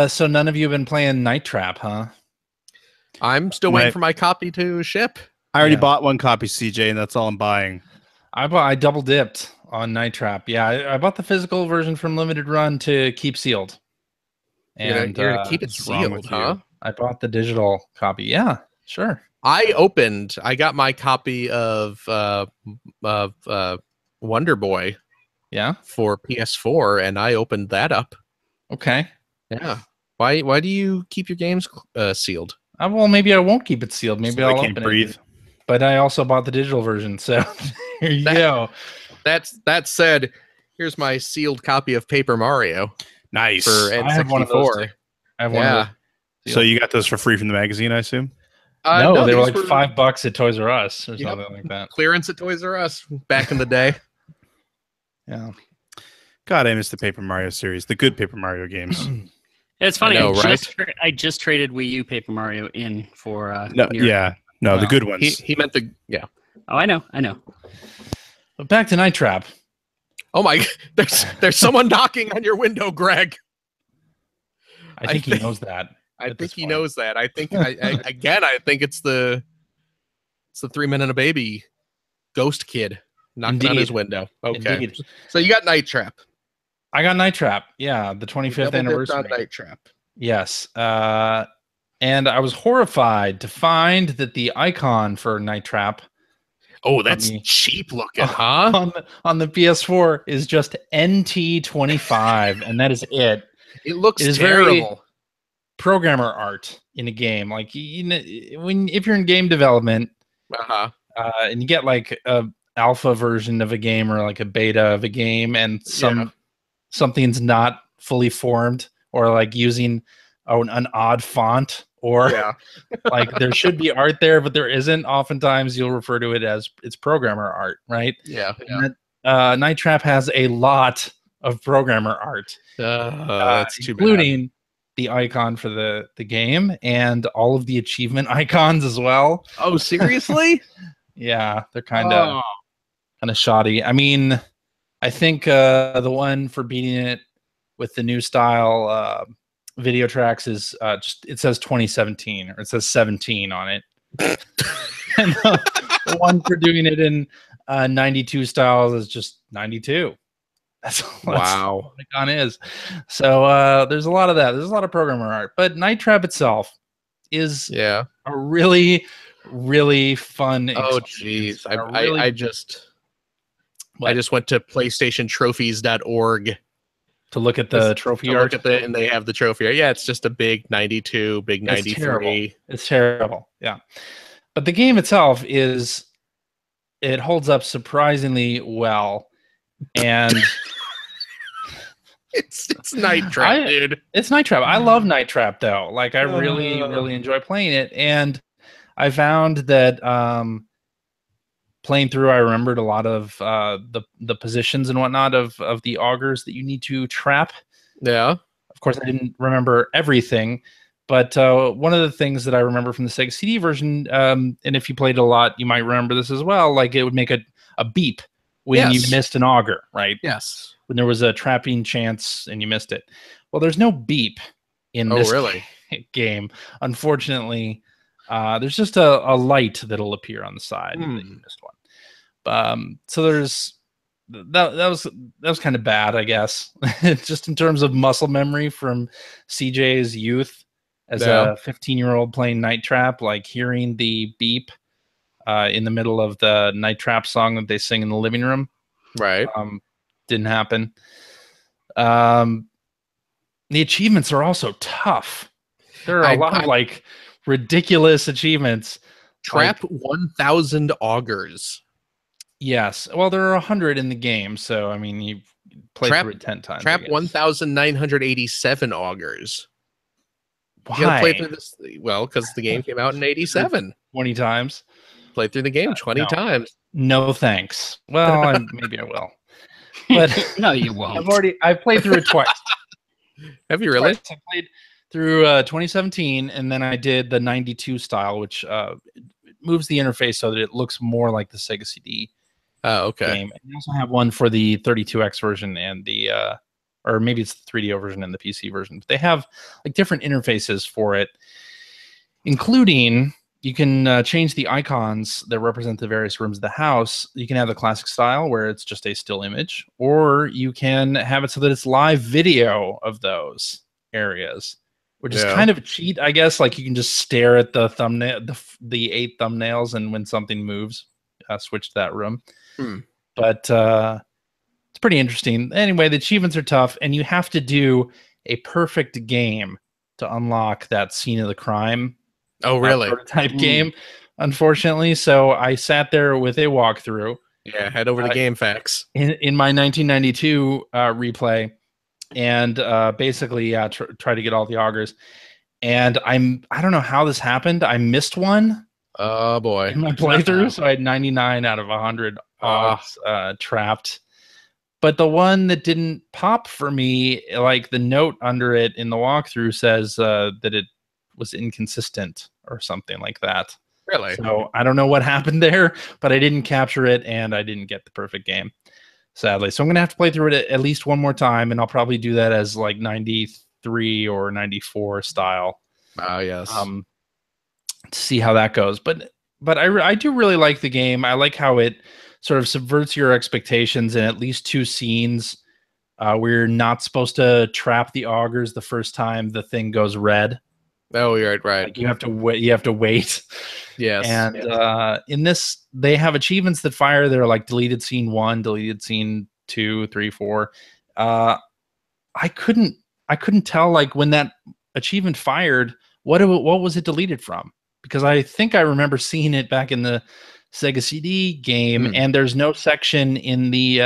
So none of you have been playing Night Trap, huh? I'm still waiting Right. for my copy to ship. I already Yeah. bought one copy, CJ, and that's all I'm buying. I double dipped on Night Trap. Yeah, I bought the physical version from Limited Run to keep sealed. You're gonna keep it what's wrong sealed, with you? huh? I bought the digital copy. Yeah, sure. I got my copy of Wonder Boy Yeah. for PS4, and I opened that up. Okay. Yeah. Why do you keep your games sealed? Well, maybe I won't keep it sealed. Maybe So I I'll can't open breathe. it. But I also bought the digital version, so there you go. That said, here's my sealed copy of Paper Mario Nice. for I have one of those N64. too. I have one of those. So you got those for free from the magazine, I assume? No, they were these like $5 at Toys R Us or Yep. something like that. clearance at Toys R Us back in the day. Yeah. God, I missed the Paper Mario series, the good Paper Mario games. It's funny. I know, I just traded Wii U Paper Mario in for No, Nier. yeah, no, the Wow. good ones. He meant the Oh, I know. But back to Night Trap. Oh my! There's someone knocking on your window, Greg. I think he knows that. I At think this he point. knows that. I think I think it's the 3 Men and a Baby ghost kid knocking on his Indeed. window. Okay, Indeed. so you got Night Trap. I got Night Trap. Yeah, the 25th Double dipped anniversary. on Night Trap. Yes. And I was horrified to find that the icon for Night Trap Oh, that's me. cheap looking, huh? on the PS4 is just NT25, and that is it. It looks It is very- terrible. Programmer art in a game, like if you're in game development, Uh-huh. and you get like a alpha version of a game or like a beta of a game, and something's not fully formed, or like using an odd font, or Yeah. like there should be art there, but there isn't. Oftentimes, you'll refer to it as it's programmer art, right? Yeah. And Night Trap has a lot of programmer art, That's too bad. including the icon for the game and all of the achievement icons as well. Oh, seriously? Yeah, they're kind of shoddy. I mean, I think the one for beating it with the new style video tracks is just, it says 2017, or it says 17 on it. And the one for doing it in 92 styles is just 92. That's Wow. the icon is. So there's a lot of that. There's a lot of programmer art, but Night Trap itself is Yeah. a really, really fun. Oh, experience. jeez. Really, I just went to PlayStationTrophies.org to look at the trophy art. Look at and they have the trophy art. Yeah, it's just a big 92, big 93. It's terrible. It's terrible. Yeah. But the game itself it holds up surprisingly well. And it's Night Trap, dude. It's Night Trap. I love Night Trap though. Like I really, really enjoy playing it. And I found that playing through, I remembered a lot of the positions and whatnot of the augurs that you need to trap. Yeah. Of course, I didn't remember everything, but one of the things that I remember from the Sega CD version, and if you played it a lot, you might remember this as well. Like it would make a beep when you missed an augur, right? Yes. When there was a trapping chance and you missed it. Well, there's no beep in this game. Unfortunately, there's just a light that'll appear on the side that you missed one. So there's that was kind of bad, I guess. Just in terms of muscle memory from CJ's youth as a 15-year-old playing Night Trap, like hearing the beep in the middle of the Night Trap song that they sing in the living room. Right. Didn't happen. The achievements are also tough. There are a lot of like ridiculous achievements. Trap 1,000 augurs. Yes. Well, there are 100 in the game, so I mean, you play through it 10 times. Trap 1,987 augurs. Why? You gotta play through this. Well, because the game came out in 87. 20 times. Played through the game 20 times. No thanks. Well, maybe I will. But no, you won't. I've played through it twice. Have you really? I played through 2017, and then I did the 92 style, which moves the interface so that it looks more like the Sega CD game. And you also have one for the 32X version and the or maybe it's the 3DO version and the PC version. But they have like different interfaces for it, including you can change the icons that represent the various rooms of the house. You can have the classic style where it's just a still image, or you can have it so that it's live video of those areas, which is kind of a cheat, I guess. Like you can just stare at the thumbnail, the 8 thumbnails, and when something moves, switch to that room. But it's pretty interesting. Anyway, the achievements are tough, and you have to do a perfect game to unlock that scene of the crime. Oh, really? Type game, unfortunately. So I sat there with a walkthrough. Yeah, head over to GameFAQs. In my 1992 replay, and basically try to get all the augurs. And I don't know how this happened. I missed one. Oh boy! In my playthrough, so I had 99 out of 100 augs trapped. But the one that didn't pop for me, like the note under it in the walkthrough says that it was inconsistent or something like that. Really? So I don't know what happened there, but I didn't capture it and I didn't get the perfect game, sadly. So I'm going to have to play through it at least one more time, and I'll probably do that as like 93 or 94 style. Oh, yes. To see how that goes. But I do really like the game. I like how it sort of subverts your expectations in at least 2 scenes. We're not supposed to trap the augurs the first time the thing goes red. Oh, you're right. Like you have to wait. You have to wait. Yes. And in this, they have achievements that fire. They're like deleted scene 1, deleted scene 2, 3, 4. I couldn't tell like when that achievement fired what was it deleted from, because I think I remember seeing it back in the Sega CD game, and there's no section in the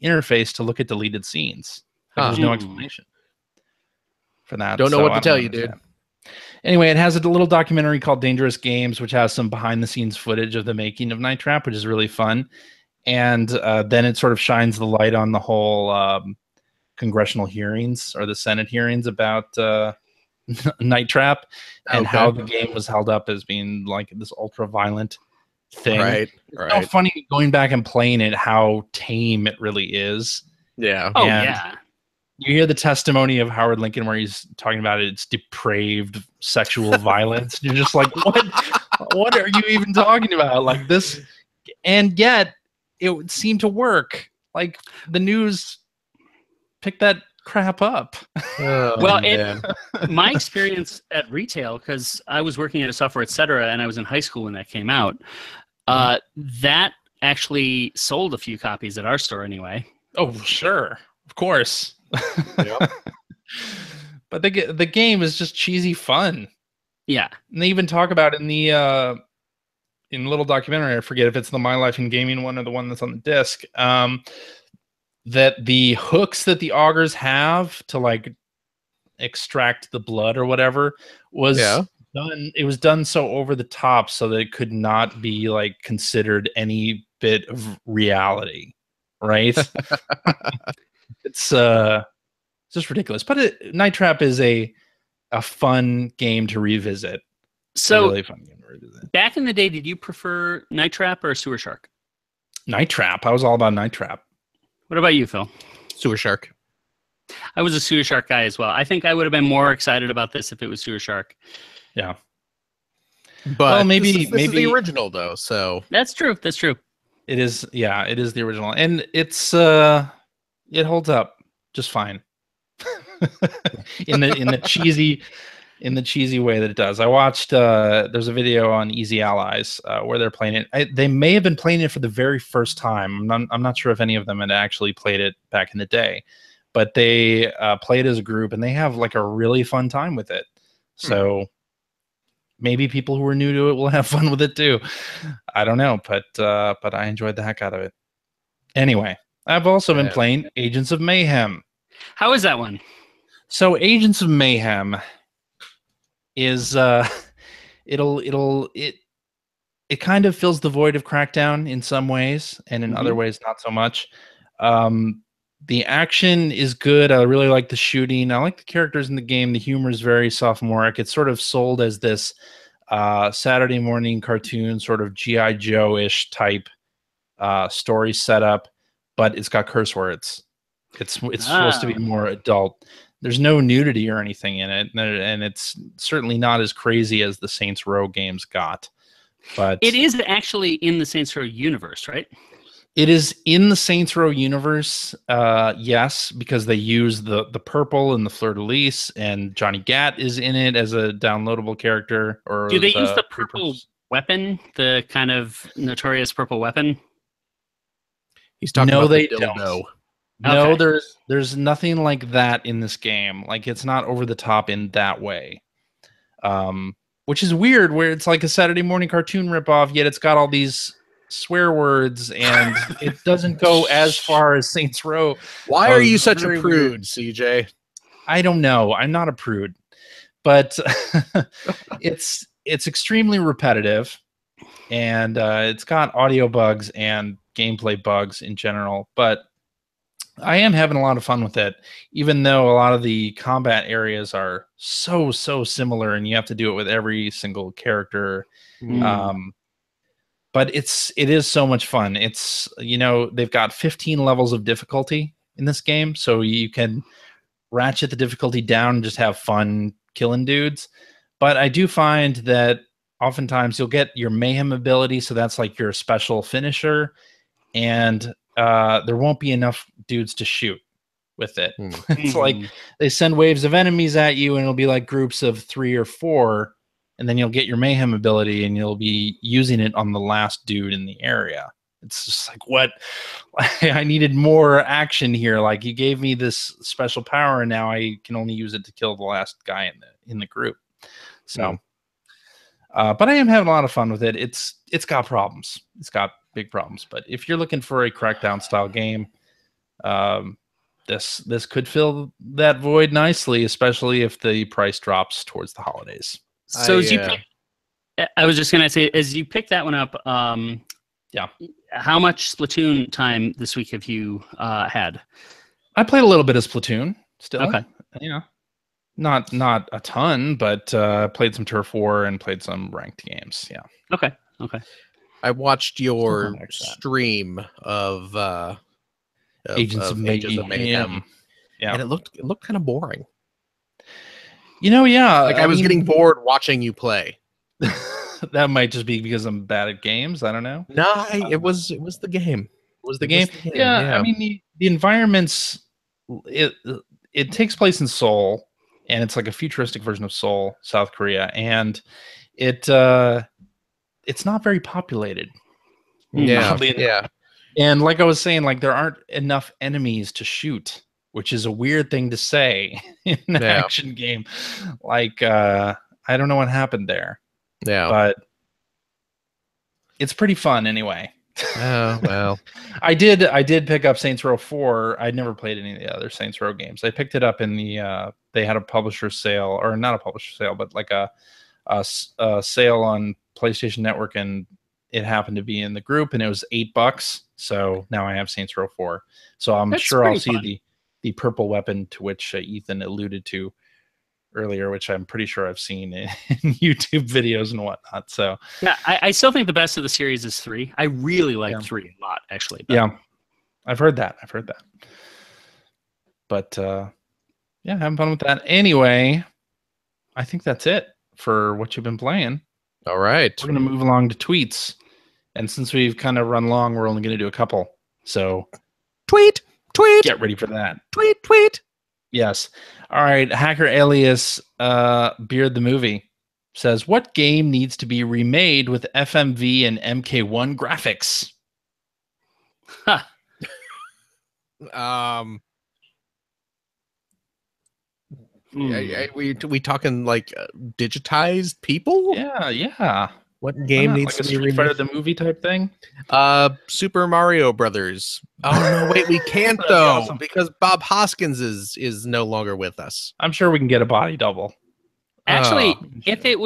interface to look at deleted scenes. Like, there's no explanation for that. Don't know what to tell you, dude. Anyway, it has a little documentary called Dangerous Games, which has some behind-the-scenes footage of the making of Night Trap, which is really fun. And then it sort of shines the light on the whole congressional hearings or the Senate hearings about Night Trap and how the game was held up as being like this ultra-violent thing. Right. It's so funny going back and playing it, how tame it really is. Yeah. Oh, yeah. You hear the testimony of Howard Lincoln where he's talking about it's depraved sexual violence. You're just like, what are you even talking about? Like this, and yet it would seem to work. Like the news picked that crap up. Oh, Well, man. my experience at retail, because I was working at a software, et cetera, and I was in high school when that came out, that actually sold a few copies at our store anyway. Oh, sure, of course. Yep. But the game is just cheesy fun. Yeah. And they even talk about in the in a little documentary, I forget if it's the My Life in Gaming one or the one that's on the disc, that the hooks that the augers have to like extract the blood or whatever was done. It was done so over the top so that it could not be like considered any bit of reality, right? It's just ridiculous. But Night Trap is a fun game to revisit. So a really fun game to revisit. Back in the day, did you prefer Night Trap or Sewer Shark? Night Trap. I was all about Night Trap. What about you, Phil? Sewer Shark. I was a Sewer Shark guy as well. I think I would have been more excited about this if it was Sewer Shark. Yeah. But well, maybe this is the original though, so that's true. That's true. It is. Yeah, it is the original, and it's it holds up just fine in the cheesy way that it does. I watched there's a video on Easy Allies where they're playing it. They may have been playing it for the very first time. I'm not sure if any of them had actually played it back in the day, but they play it as a group and they have like a really fun time with it. So maybe people who are new to it will have fun with it too. I don't know, but I enjoyed the heck out of it. Anyway, I've also been playing Agents of Mayhem. How is that one? So Agents of Mayhem is it kind of fills the void of Crackdown in some ways, and in other ways not so much. The action is good. I really like the shooting. I like the characters in the game. The humor is very sophomoric. It's sort of sold as this Saturday morning cartoon, sort of G.I. Joe-ish type story setup, but it's got curse words. It's supposed to be more adult. There's no nudity or anything in it, and it's certainly not as crazy as the Saints Row games got. But it is actually in the Saints Row universe, right? It is in the Saints Row universe, yes, because they use the purple and the fleur-de-lis, and Johnny Gat is in it as a downloadable character. Or do they use the purple weapon, the kind of notorious purple weapon? He's talking about they the dildo. No, Okay. there's nothing like that in this game. Like, it's not over the top in that way. Which is weird, where it's like a Saturday morning cartoon ripoff, yet it's got all these swear words, and it doesn't go as far as Saints Row. Why are you such a very prude, weird. CJ? I don't know. I'm not a prude, but it's extremely repetitive, and it's got audio bugs and gameplay bugs in general. But I am having a lot of fun with it, even though a lot of the combat areas are so similar, and you have to do it with every single character. But it is so much fun. It's, they've got 15 levels of difficulty in this game, so you can ratchet the difficulty down and just have fun killing dudes. But I do find that oftentimes you'll get your mayhem ability, so that's like your special finisher, and there won't be enough dudes to shoot with it. It's like they send waves of enemies at you, and it'll be like groups of 3 or 4. And then you'll get your mayhem ability, and you'll be using it on the last dude in the area. It's just like, what? I needed more action here. Like, you gave me this special power, and now I can only use it to kill the last guy in the group. So, but I am having a lot of fun with it. It's got problems. It's got big problems. But if you're looking for a Crackdown style game, this could fill that void nicely, especially if the price drops towards the holidays. So I was just gonna say, as you pick that one up, yeah. How much Splatoon time this week have you had? I played a little bit of Splatoon still. Okay. Yeah. Not a ton, but played some Turf War and played some ranked games. Yeah. Okay. I watched your stream of Agents of Mayhem. Yeah. And it looked kind of boring. Yeah. Like I was getting bored watching you play. That might just be because I'm bad at games. I don't know. No, it was the game. It was the game. Yeah. I mean, the environments it it takes place in Seoul, and it's like a futuristic version of Seoul, South Korea, and it's not very populated. Yeah, Oddly enough. yeah. And like I was saying, like there aren't enough enemies to shoot, which is a weird thing to say in an Yeah. action game. Like I don't know what happened there, Yeah. but it's pretty fun anyway. Oh, well. I did pick up Saints Row 4. I'd never played any of the other Saints Row games. I picked it up in the they had a publisher sale, or not a publisher sale, but like a sale on PlayStation Network, and it happened to be in the group, and it was $8. So now I have Saints Row 4. So I'm That's sure I'll pretty see fun. the purple weapon to which Ethan alluded to earlier, which I'm pretty sure I've seen in YouTube videos and whatnot. So Yeah, I still think the best of the series is 3. I really like 3 a lot, actually. But yeah, I've heard that. But yeah, having fun with that. Anyway, I think that's it for what you've been playing. All right. We're going to move along to tweets. And since we've kind of run long, we're only going to do a couple. So Tweet. get ready for that. Tweet. Yes. All right. Hacker alias Beard the Movie says, what game needs to be remade with FMV and MK1 graphics? We talking like digitized people? Yeah. What game Why not? needs Like a to be Street Fighter remade? the movie type thing? Super Mario Brothers. Oh no, wait, we can't That'd be though awesome. because Bob Hoskins is no longer with us. I'm sure we can get a body double. actually, Oh, if it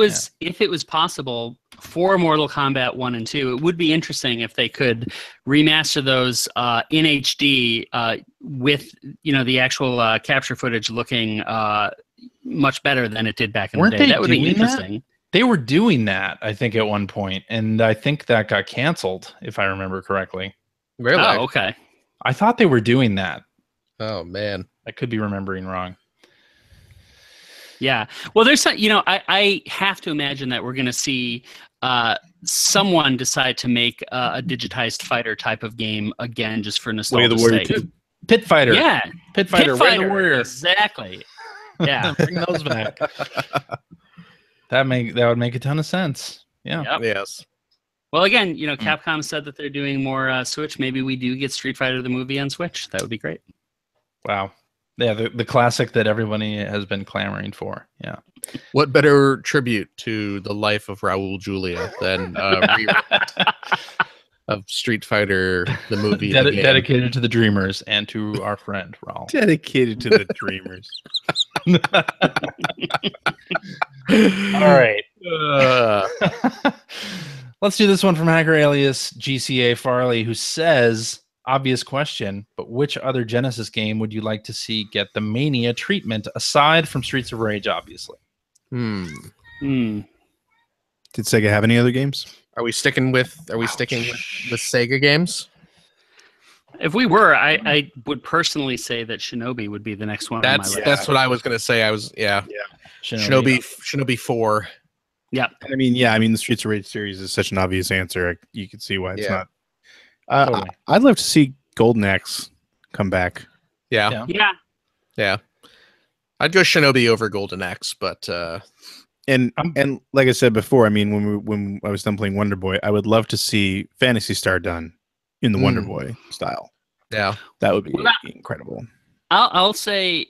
was possible for Mortal Kombat 1 and 2, it would be interesting if they could remaster those in HD with the actual capture footage looking much better than it did back in Weren't the day. they That would be doing that? interesting. They were doing that, I think, at one point, and I think that got canceled, if I remember correctly. really? Oh, okay. I thought they were doing that. Oh man. I could be remembering wrong. Yeah. Well, there's some, I have to imagine that we're going to see someone decide to make a digitized fighter type of game again, just for Way nostalgia's of the Warrior sake. 2. Pit Fighter. Yeah. Pit Fighter. Pit Way of the Fighter. Warrior. Exactly. Yeah. Bring those back. That would make a ton of sense. Yeah. Yep. Yes. Well, again, Capcom said that they're doing more Switch. Maybe we do get Street Fighter the movie on Switch. That would be great. Wow. Yeah, the classic that everybody has been clamoring for. Yeah. What better tribute to the life of Raul Julia than of Street Fighter the movie? the game? Dedicated to the dreamers and to our friend Raul. Dedicated to the dreamers. All right. Uh, Let's do this one from Hacker Alias GCA Farley, who says, obvious question, but which other Genesis game would you like to see get the Mania treatment aside from Streets of Rage, obviously? Did Sega have any other games? Are we sticking with the Sega games? If we were, I would personally say that Shinobi would be the next one on my list. That's what I was gonna say. Shinobi 4. Yeah. I mean, the Streets of Rage series is such an obvious answer. You can see why it's not. Totally. I'd love to see Golden Axe come back. Yeah. Yeah. I'd go Shinobi over Golden Axe, but And like I said before, I mean, when I was done playing Wonder Boy, I would love to see Phantasy Star done in the Wonder Boy style. yeah. That would be incredible. I'll say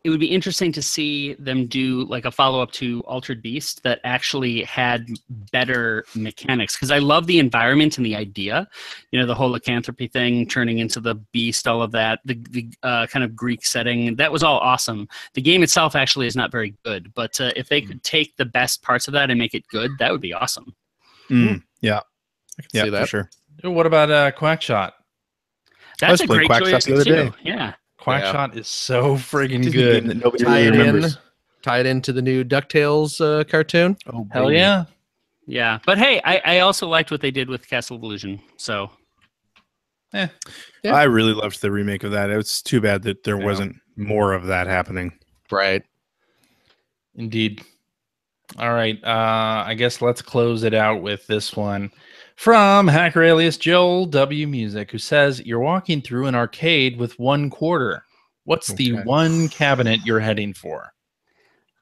it would be interesting to see them do like a follow-up to Altered Beast that actually had better mechanics, because I love the environment and the idea, the whole lycanthropy thing turning into the beast, all of that, the kind of Greek setting, that was all awesome. The game itself actually is not very good, but if they could take the best parts of that and make it good, that would be awesome. Yeah, I can see that. for sure. What about Quackshot? That's a playing great Quackshot choice the other too. day. Yeah. Quackshot is so friggin' Disney good. game that nobody really remembers. Tied into the new DuckTales cartoon. Oh, Hell baby. yeah. Yeah. But hey, I also liked what they did with Castle of Illusion. So Yeah. I really loved the remake of that. It's too bad that there wasn't more of that happening. Right. Indeed. All right. I guess let's close it out with this one from Hacker Alias Joel W. Music, who says, you're walking through an arcade with 1 quarter. What's the one cabinet you're heading for?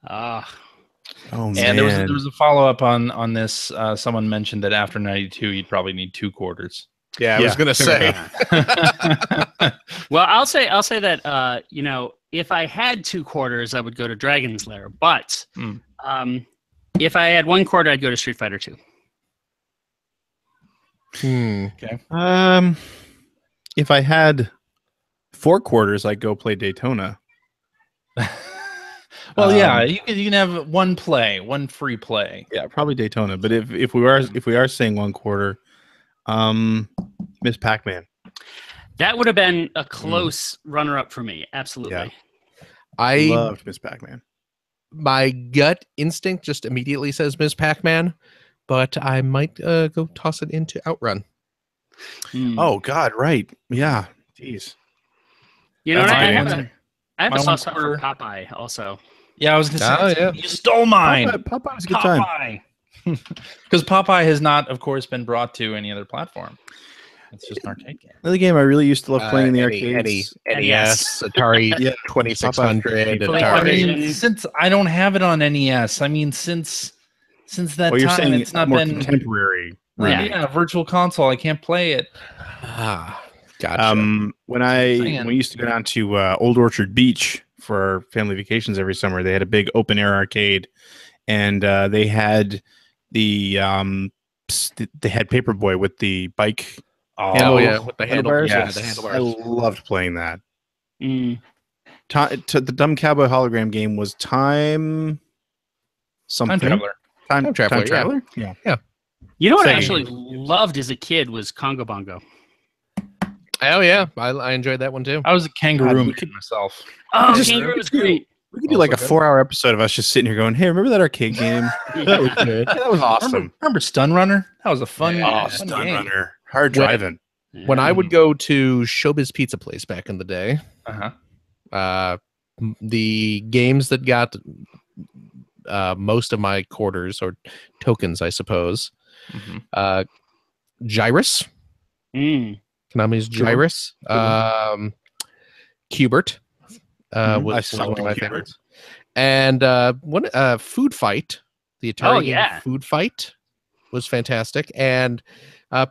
Oh And man, there was a follow up on this. Someone mentioned that after 92, you'd probably need 2 quarters. Yeah, I was gonna say. Well, I'll say that if I had 2 quarters, I would go to Dragon's Lair. But if I had 1 quarter, I'd go to Street Fighter 2. Okay. If I had 4 quarters, I'd go play Daytona. Well, yeah, you can have one free play. Yeah, probably Daytona. But if we are saying 1 quarter, Miss Pac-Man. That would have been a close runner-up for me. Absolutely. Yeah. I loved Miss Pac-Man. My gut instinct just immediately says Miss Pac-Man, but I might go toss it into Outrun. Oh God, right? Yeah. Jeez. You know, I have My a soft one spot for Popeye also. Yeah, I was gonna say, yeah. you stole mine. Popeye was a good time. Because Popeye has not, of course, been brought to any other platform. It's just an arcade game. Another game I really used to love playing in the arcades. NES, Atari 2600, Atari. Since I don't have it on NES, I mean, since that you're time, saying it's not more been contemporary. Yeah, Virtual Console. I can't play it. Gotcha. When we used to go down to Old Orchard Beach for our family vacations every summer, they had a big open air arcade, and they had they had Paperboy with the bike. Oh yeah, with the handlebars. Yes. Yeah, the handlebars. I loved playing that. The Dumb Cowboy hologram game was Time Traveler. Time Traveler. Yeah. You know what I actually loved as a kid was Congo Bongo. Oh yeah, I enjoyed that one too. I was a kangaroo myself. Oh, Kangaroo was great. We could do like a 4-hour episode of us just sitting here going, "Hey, remember that arcade game? That was good. That was awesome. Remember Stun Runner? That was a fun, fun Stun game. Runner. Hard driving. When I would go to Showbiz Pizza Place back in the day, the games that got most of my quarters or tokens, I suppose, Gyrus. Konami's Gyrus. Qbert. Was one of my favorites. And Food Fight, the Atari game Food Fight was fantastic. And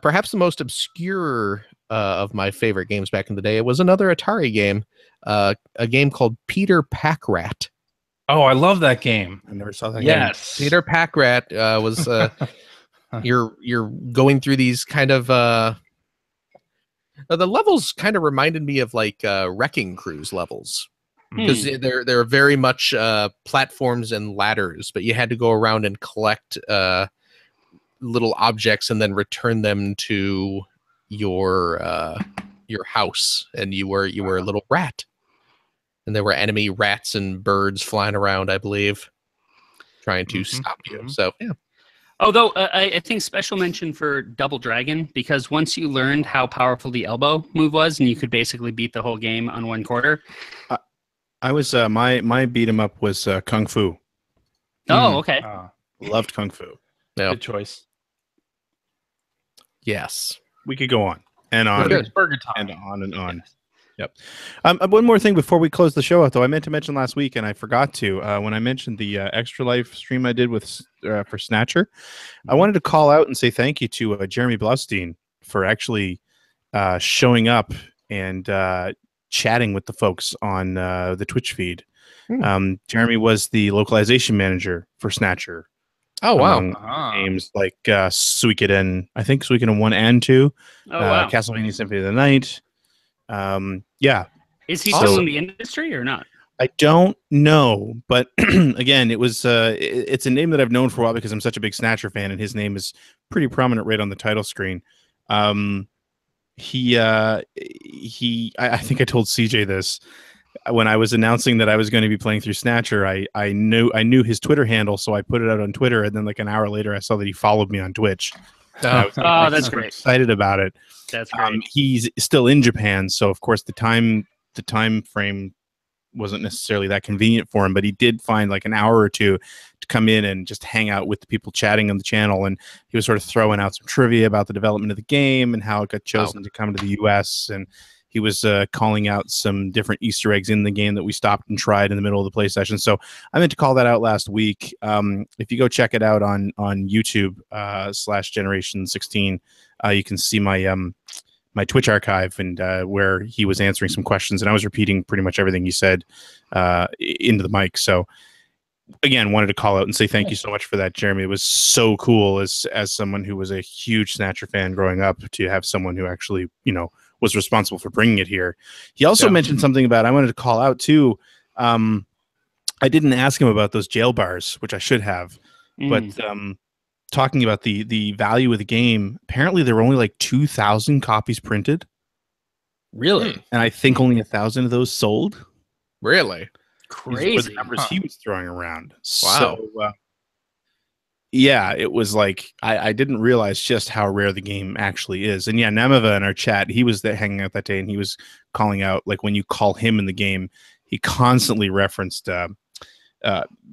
perhaps the most obscure of my favorite games back in the day, it was another Atari game, a game called Peter Packrat. Oh, I love that game. I never saw that game. Yes. Peter Packrat was you're going through these kind of the levels kind of reminded me of like Wrecking Crews levels. Because they're very much platforms and ladders, but you had to go around and collect little objects and then return them to your house, and you were a little rat, and there were enemy rats and birds flying around, I believe, trying to stop you. So yeah. Although I think special mention for Double Dragon, because once you learned how powerful the elbow move was, and you could basically beat the whole game on 1 quarter. I was my beat 'em up was Kung Fu. Oh, okay. Loved Kung Fu. Good choice. Yes, we could go on and on Burger time. and on and on. Yep. One more thing before we close the show out, though, I meant to mention last week and I forgot to when I mentioned the Extra Life stream I did with for Snatcher. I wanted to call out and say thank you to Jeremy Blaustein for actually showing up and chatting with the folks on the Twitch feed. Jeremy was the localization manager for Snatcher. Oh wow! Games like Suikoden, I think Suikoden 1 and 2, Castlevania Symphony of the Night. Yeah. Is he still in the industry or not? I don't know, but again, it was it's a name that I've known for a while because I'm such a big Snatcher fan, and his name is pretty prominent right on the title screen. I think I told CJ this when I was announcing that I was going to be playing through Snatcher. I knew his Twitter handle, so I put it out on Twitter, and then like an hour later, I saw that he followed me on Twitch. That's great. Excited about it. That's great. He's still in Japan, so of course the time frame wasn't necessarily that convenient for him, but he did find like an hour or two to come in and just hang out with the people chatting on the channel, and he was sort of throwing out some trivia about the development of the game and how it got chosen to come to the US, and He was calling out some different Easter eggs in the game that we stopped and tried in the middle of the play session. So I meant to call that out last week. If you go check it out on YouTube /Generation 16, you can see my Twitch archive and where he was answering some questions, and I was repeating pretty much everything he said into the mic. So again, wanted to call out and say thank you so much for that, Jeremy. It was so cool as someone who was a huge Snatcher fan growing up to have someone who actually, was responsible for bringing it here. He also mentioned something about, I wanted to call out too. I didn't ask him about those jail bars, which I should have, but talking about the value of the game, apparently there were only like 2,000 copies printed. Really? And I think only 1,000 of those sold. Really? Crazy. Were the numbers he was throwing around. Wow. So, yeah, it was like I didn't realize just how rare the game actually is. And yeah, Nemeva in our chat, he was there hanging out that day, and he was calling out, like, when you call him in the game, he constantly referenced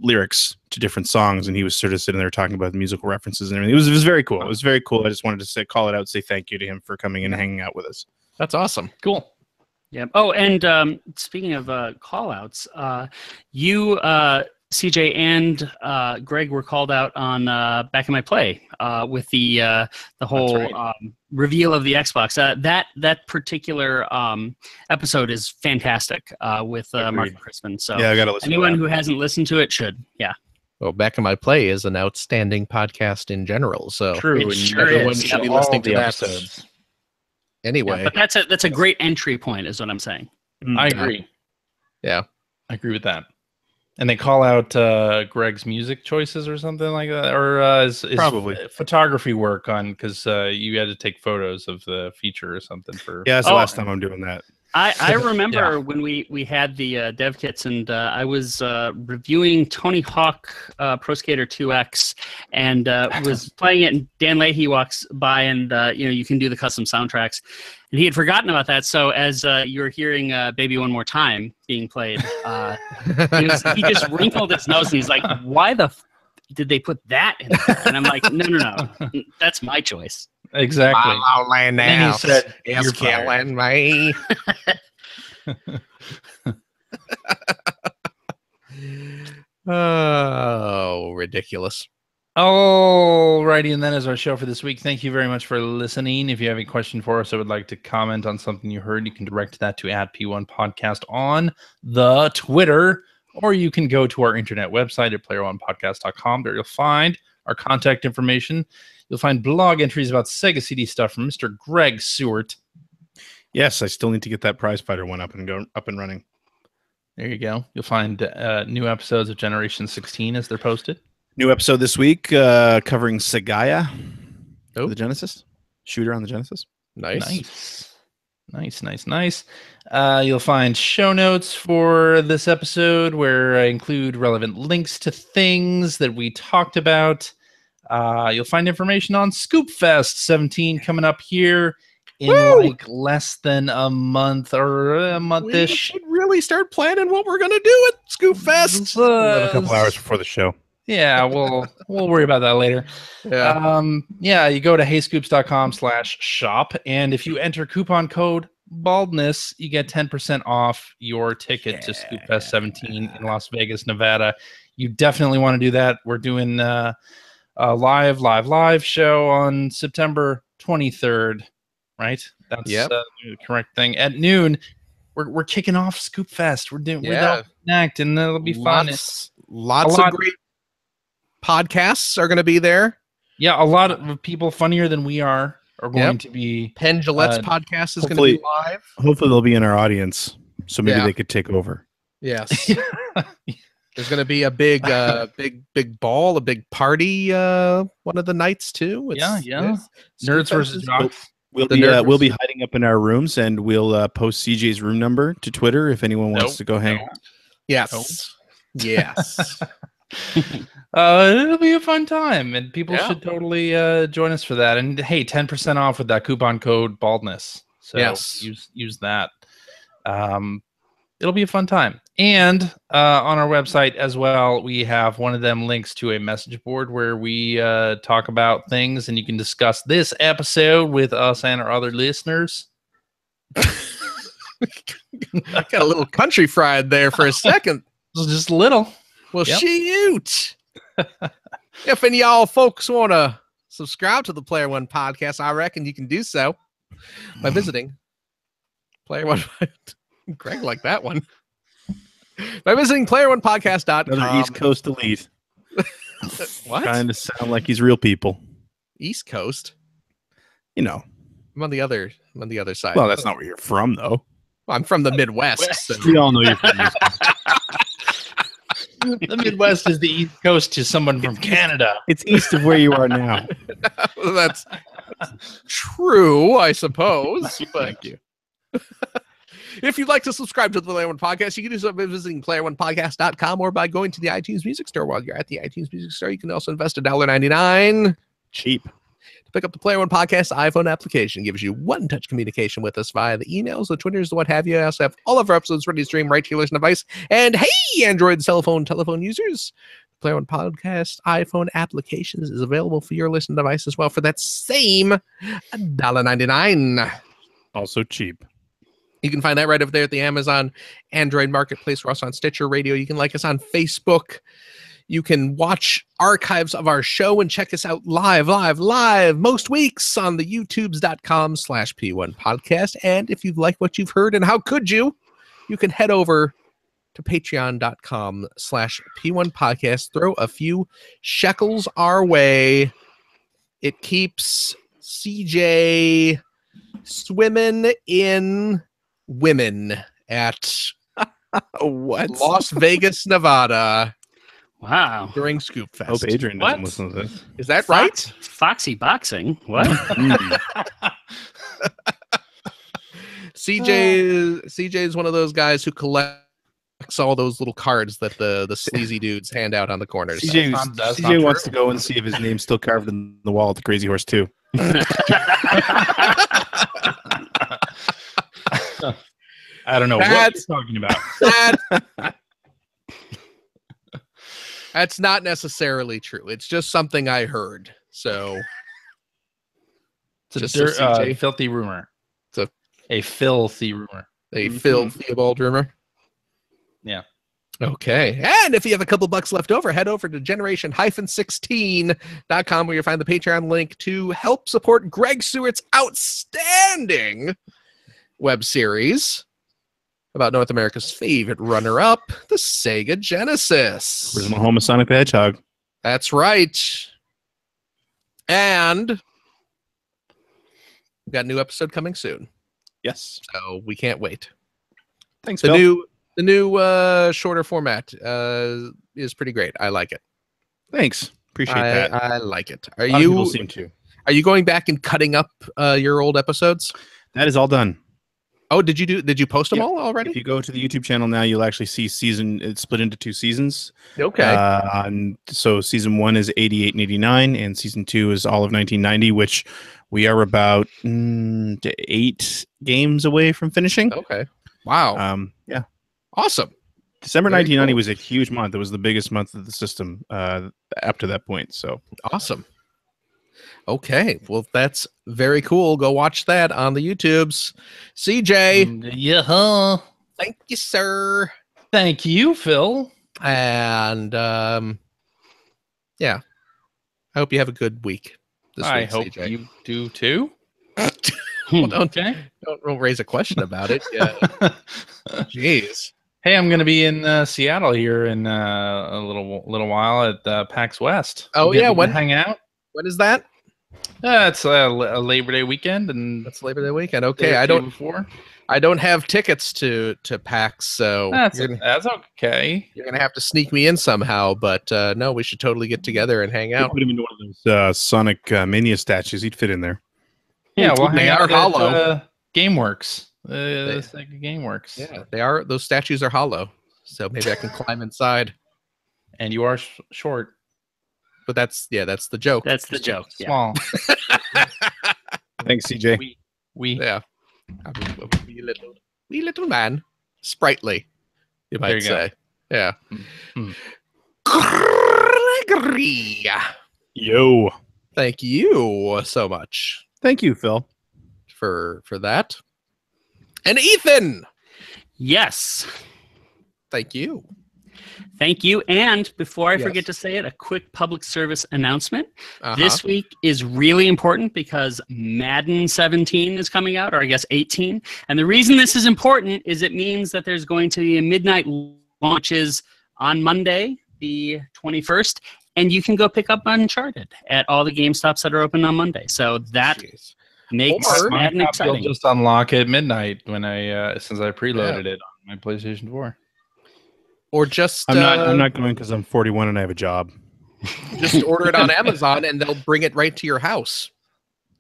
lyrics to different songs, and he was sort of sitting there talking about the musical references and everything. It was very cool. It was very cool. I just wanted to call it out, say thank you to him for coming and hanging out with us. That's awesome. Cool. Yeah. Oh, and speaking of call outs, you, CJ, and Greg were called out on Back in My Play with the whole reveal of the Xbox. That particular episode is fantastic with Mark Crispin. So yeah, I gotta listen. Anyone who hasn't listened to it should. Yeah. Well, Back in My Play is an outstanding podcast in general. So True. It sure everyone is. should be All listening the to that. episodes. Anyway, Yeah, but that's a great entry point, is what I'm saying. I agree. Yeah. I agree with that. And they call out Greg's music choices or something like that, or his Probably. photography work on, because you had to take photos of the feature or something for. Yeah, that's the last time I'm doing that. I remember when we had the dev kits, and I was reviewing Tony Hawk Pro Skater 2X, and was playing it, and Dan Leahy walks by, and you can do the custom soundtracks, and he had forgotten about that. So as you were hearing "Baby One More Time" being played, he just wrinkled his nose, and he's like, "Why the did they put that in there?" And I'm like, "No, that's my choice." Exactly. Land Then now. he said, Yes, "You're fired." killing me. Oh, ridiculous. Alrighty, and that is our show for this week. Thank you very much for listening. If you have any question for us or would like to comment on something you heard, you can direct that to @P1 Podcast on the Twitter, or you can go to our internet website at player1podcast.com. There you'll find our contact information. You'll find blog entries about Sega CD stuff from Mr. Greg Seward. Yes, I still need to get that prize fighter one up and running. There you go. You'll find new episodes of Generation 16 as they're posted. New episode this week covering Sagaya, Oh. the Genesis shooter on the Genesis. Nice. Nice. You'll find show notes for this episode where I include relevant links to things that we talked about. You'll find information on Scoop Fest 17 coming up here in like less than a month or a month-ish. We should really start planning what we're going to do at Scoop Fest. We'll have a couple hours before the show. Yeah, we'll worry about that later. Yeah. You go to heyscoops.com/shop, and if you enter coupon code baldness, you get 10% off your ticket to Scoop Fest 17 in Las Vegas, Nevada. You definitely want to do that. We're doing a live show on September 23rd, right? That's the correct thing. At noon, we're kicking off Scoop Fest. We're doing without Connect, and it'll be fun. Lots of great podcasts are going to be there. Yeah, a lot of people funnier than we are going to be. Penn Gillette's podcast is going to be live. Hopefully they'll be in our audience, so maybe they could take over. Yes. There's going to be a big ball, a big party one of the nights too. Nerds versus jocks. We'll be hiding up in our rooms, and we'll post CJ's room number to Twitter if anyone wants to go hang out. Yes. Yes. It'll be a fun time, and people should totally join us for that. And hey, 10% off with that coupon code baldness. So use that. It'll be a fun time. And on our website as well, we have one of them links to a message board where we talk about things, and you can discuss this episode with us and our other listeners. I got a little country fried there for a second. Just little. Well, Yep. shoot. If any of y'all folks want to subscribe to the Player One podcast, I reckon you can do so by visiting Player One. Greg liked that one. By visiting playeronepodcast.com. Another East Coast elite. What? Kind of sound like he's real people. East Coast? You know. I'm on the other side. Well, that's not where you're from, though. I'm from the Midwest. So. We all know you're from the East Coast. The Midwest is the East Coast to someone from Canada. It's east of where you are now. That's true, I suppose. But Thank you. if you'd like to subscribe to the Player One Podcast, you can do so by visiting playeronepodcast.com or by going to the iTunes Music Store. While you're at the iTunes Music Store, you can also invest $1.99 Cheap. to pick up the Player One Podcast iPhone application. It gives you one-touch communication with us via the emails, the Twitters, the what have you. I also have all of our episodes ready to stream right to your listening device. And hey, Android telephone users, Player One Podcast iPhone applications is available for your listening device as well for that same $1.99. Also cheap. You can find that right over there at the Amazon Android Marketplace. We're also on Stitcher Radio. You can like us on Facebook. You can watch archives of our show and check us out live most weeks on the youtubes.com/P1 podcast. And if you like what you've heard, and how could you can head over to patreon.com/P1 podcast. Throw a few shekels our way. It keeps CJ swimming in women at What? Las Vegas, Nevada Wow. during Scoop Fest. Hope Adrian doesn't What? listen to this. Is that right? Foxy boxing. What? CJ is one of those guys who collects all those little cards that the sleazy dudes hand out on the corners. CJ, That's not CJ wants true. to go and see if his name's still carved in the wall at the Crazy Horse too. I don't know what That's- you're talking about. That's not necessarily true. It's just something I heard. So It's Just a so CJ. filthy rumor. It's a filthy rumor. a Phil Theobald rumor. Yeah. Okay. And if you have a couple bucks left over, head over to generation-16.com where you'll find the Patreon link to help support Greg Stewart's outstanding web series about North America's favorite runner-up, the Sega Genesis. Original home of Sonic the Hedgehog. That's right. And we've got a new episode coming soon, Yes. so we can't wait. Thanks, The Phil. new shorter format is pretty great. I like it. Thanks. Appreciate that. I like it. A lot of people seem to. Are you going back and cutting up your old episodes? That is all done. Oh, did you post them Yeah. all If already? you go to the YouTube channel now, you'll actually see it's split into 2 seasons. Okay. And so season 1 is 88 and 89, and season 2 is all of 1990, which we are about 8 games away from finishing. Okay. Wow. Yeah. Awesome. December Very 1990 cool. was a huge month. It was the biggest month of the system up to that point. So Awesome. Okay. Well, that's very cool. Go watch that on the YouTubes. CJ, Yeah. thank you, sir. Thank you, Phil. And yeah. I hope you have a good week this I week, hope CJ. you do too. Well, don't Okay. don't raise a question about it. Yeah. Jeez. Hey, I'm going to be in Seattle here in a little while at PAX West. Oh, Get yeah, to when- hang out. When is that? It's a Labor Day weekend, and That's Labor Day weekend. day Okay. or I two don't before. I don't have tickets to PAX, so That's okay. you're gonna have to sneak me in somehow. But no, we should totally get together and hang out. put him into one of those Sonic Mania statues. He'd fit in there. Yeah, we'll They hang are out hollow. at GameWorks. Sega GameWorks. Yeah, they are. Those statues are hollow, so maybe I can climb inside. And you are short, But that's the joke. That's the joke. Yeah. small. Thanks, CJ. We Yeah, I'm a wee little man, sprightly, you There might you go. say. Yeah. Mm. Gregory, Yo. thank you so much Thank you, Phil. for that. And Ethan. Yes. Thank you. Thank you. And before I Yes. forget to say it, a quick public service announcement. Uh-huh. This week is really important because Madden 17 is coming out, or I guess 18. And the reason this is important is it means that there's going to be a midnight launches on Monday, the 21st, and you can go pick up Uncharted at all the GameStops that are open on Monday. So that Jeez. makes Or- Madden I'll exciting. just unlock at midnight when I since I preloaded it on my PlayStation 4. Or just I'm not going because I'm 41 and I have a job. just order it on Amazon and they'll bring it right to your house.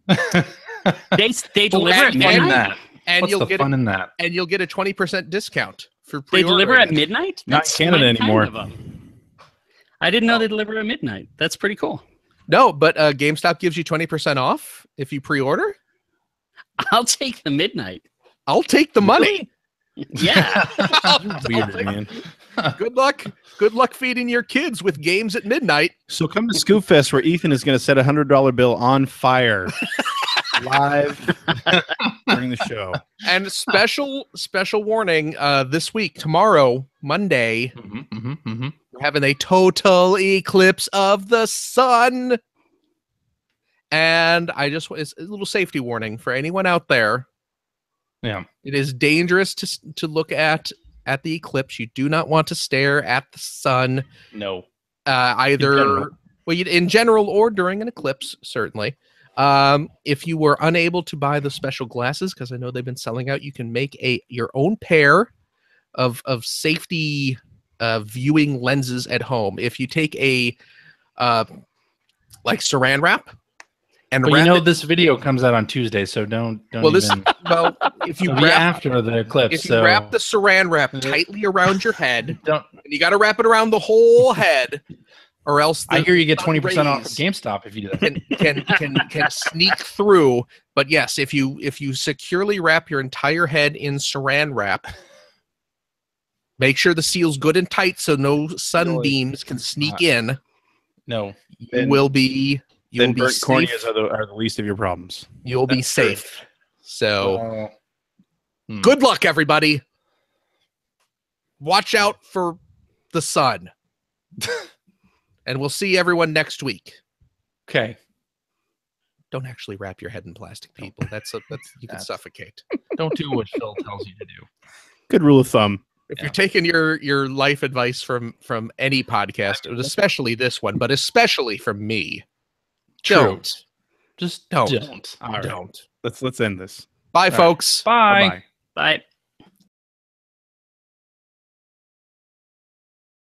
They deliver at What's the fun in midnight. that? And What's you'll the get fun in that? and you'll get a 20% discount for They deliver at pre-ordering. midnight. Not That's Canada mighty kind anymore. of 'em. I didn't know they deliver at midnight. That's pretty cool. No, but GameStop gives you 20% off if you pre-order. I'll take the midnight. I'll take the money. Yeah. Weird, man. Good luck. Good luck feeding your kids with games at midnight. So come to Scoop Fest where Ethan is going to set a $100 bill on fire live during the show. And special warning, this week, tomorrow, Monday, we're having a total eclipse of the sun. And it's a little safety warning for anyone out there. Yeah. It is dangerous to look at the eclipse. You do not want to stare at the sun. No. Either in general or during an eclipse, certainly. If you were unable to buy the special glasses, because I know they've been selling out, you can make your own pair of safety viewing lenses at home. If you take a like saran wrap and But wrap you know it, this video comes out on Tuesday, so don't well, even. if you It'll be wrap after the eclipse. if you so wrap the saran wrap tightly around your head, don't. and you got to wrap it around the whole head, or else I hear you get sun 20% off at rays GameStop if you do that. can sneak through. But yes, if you securely wrap your entire head in saran wrap, make sure the seal's good and tight so no sunbeams can sneak in. No. You will be Then burnt safe. corneas are the least of your problems. You'll be That's true. safe. So Hmm. good luck, everybody. Watch out for the sun. And we'll see everyone next week. Okay. Don't actually wrap your head in plastic, people. That's you can That's- suffocate. Don't do what Phil tells you to do. Good rule of thumb. If you're taking your life advice from any podcast, especially this one, but especially from me, True. don't. Just Don't. don't. All right. Don't. Let's end this. Bye, folks. Bye. Bye-bye. Bye.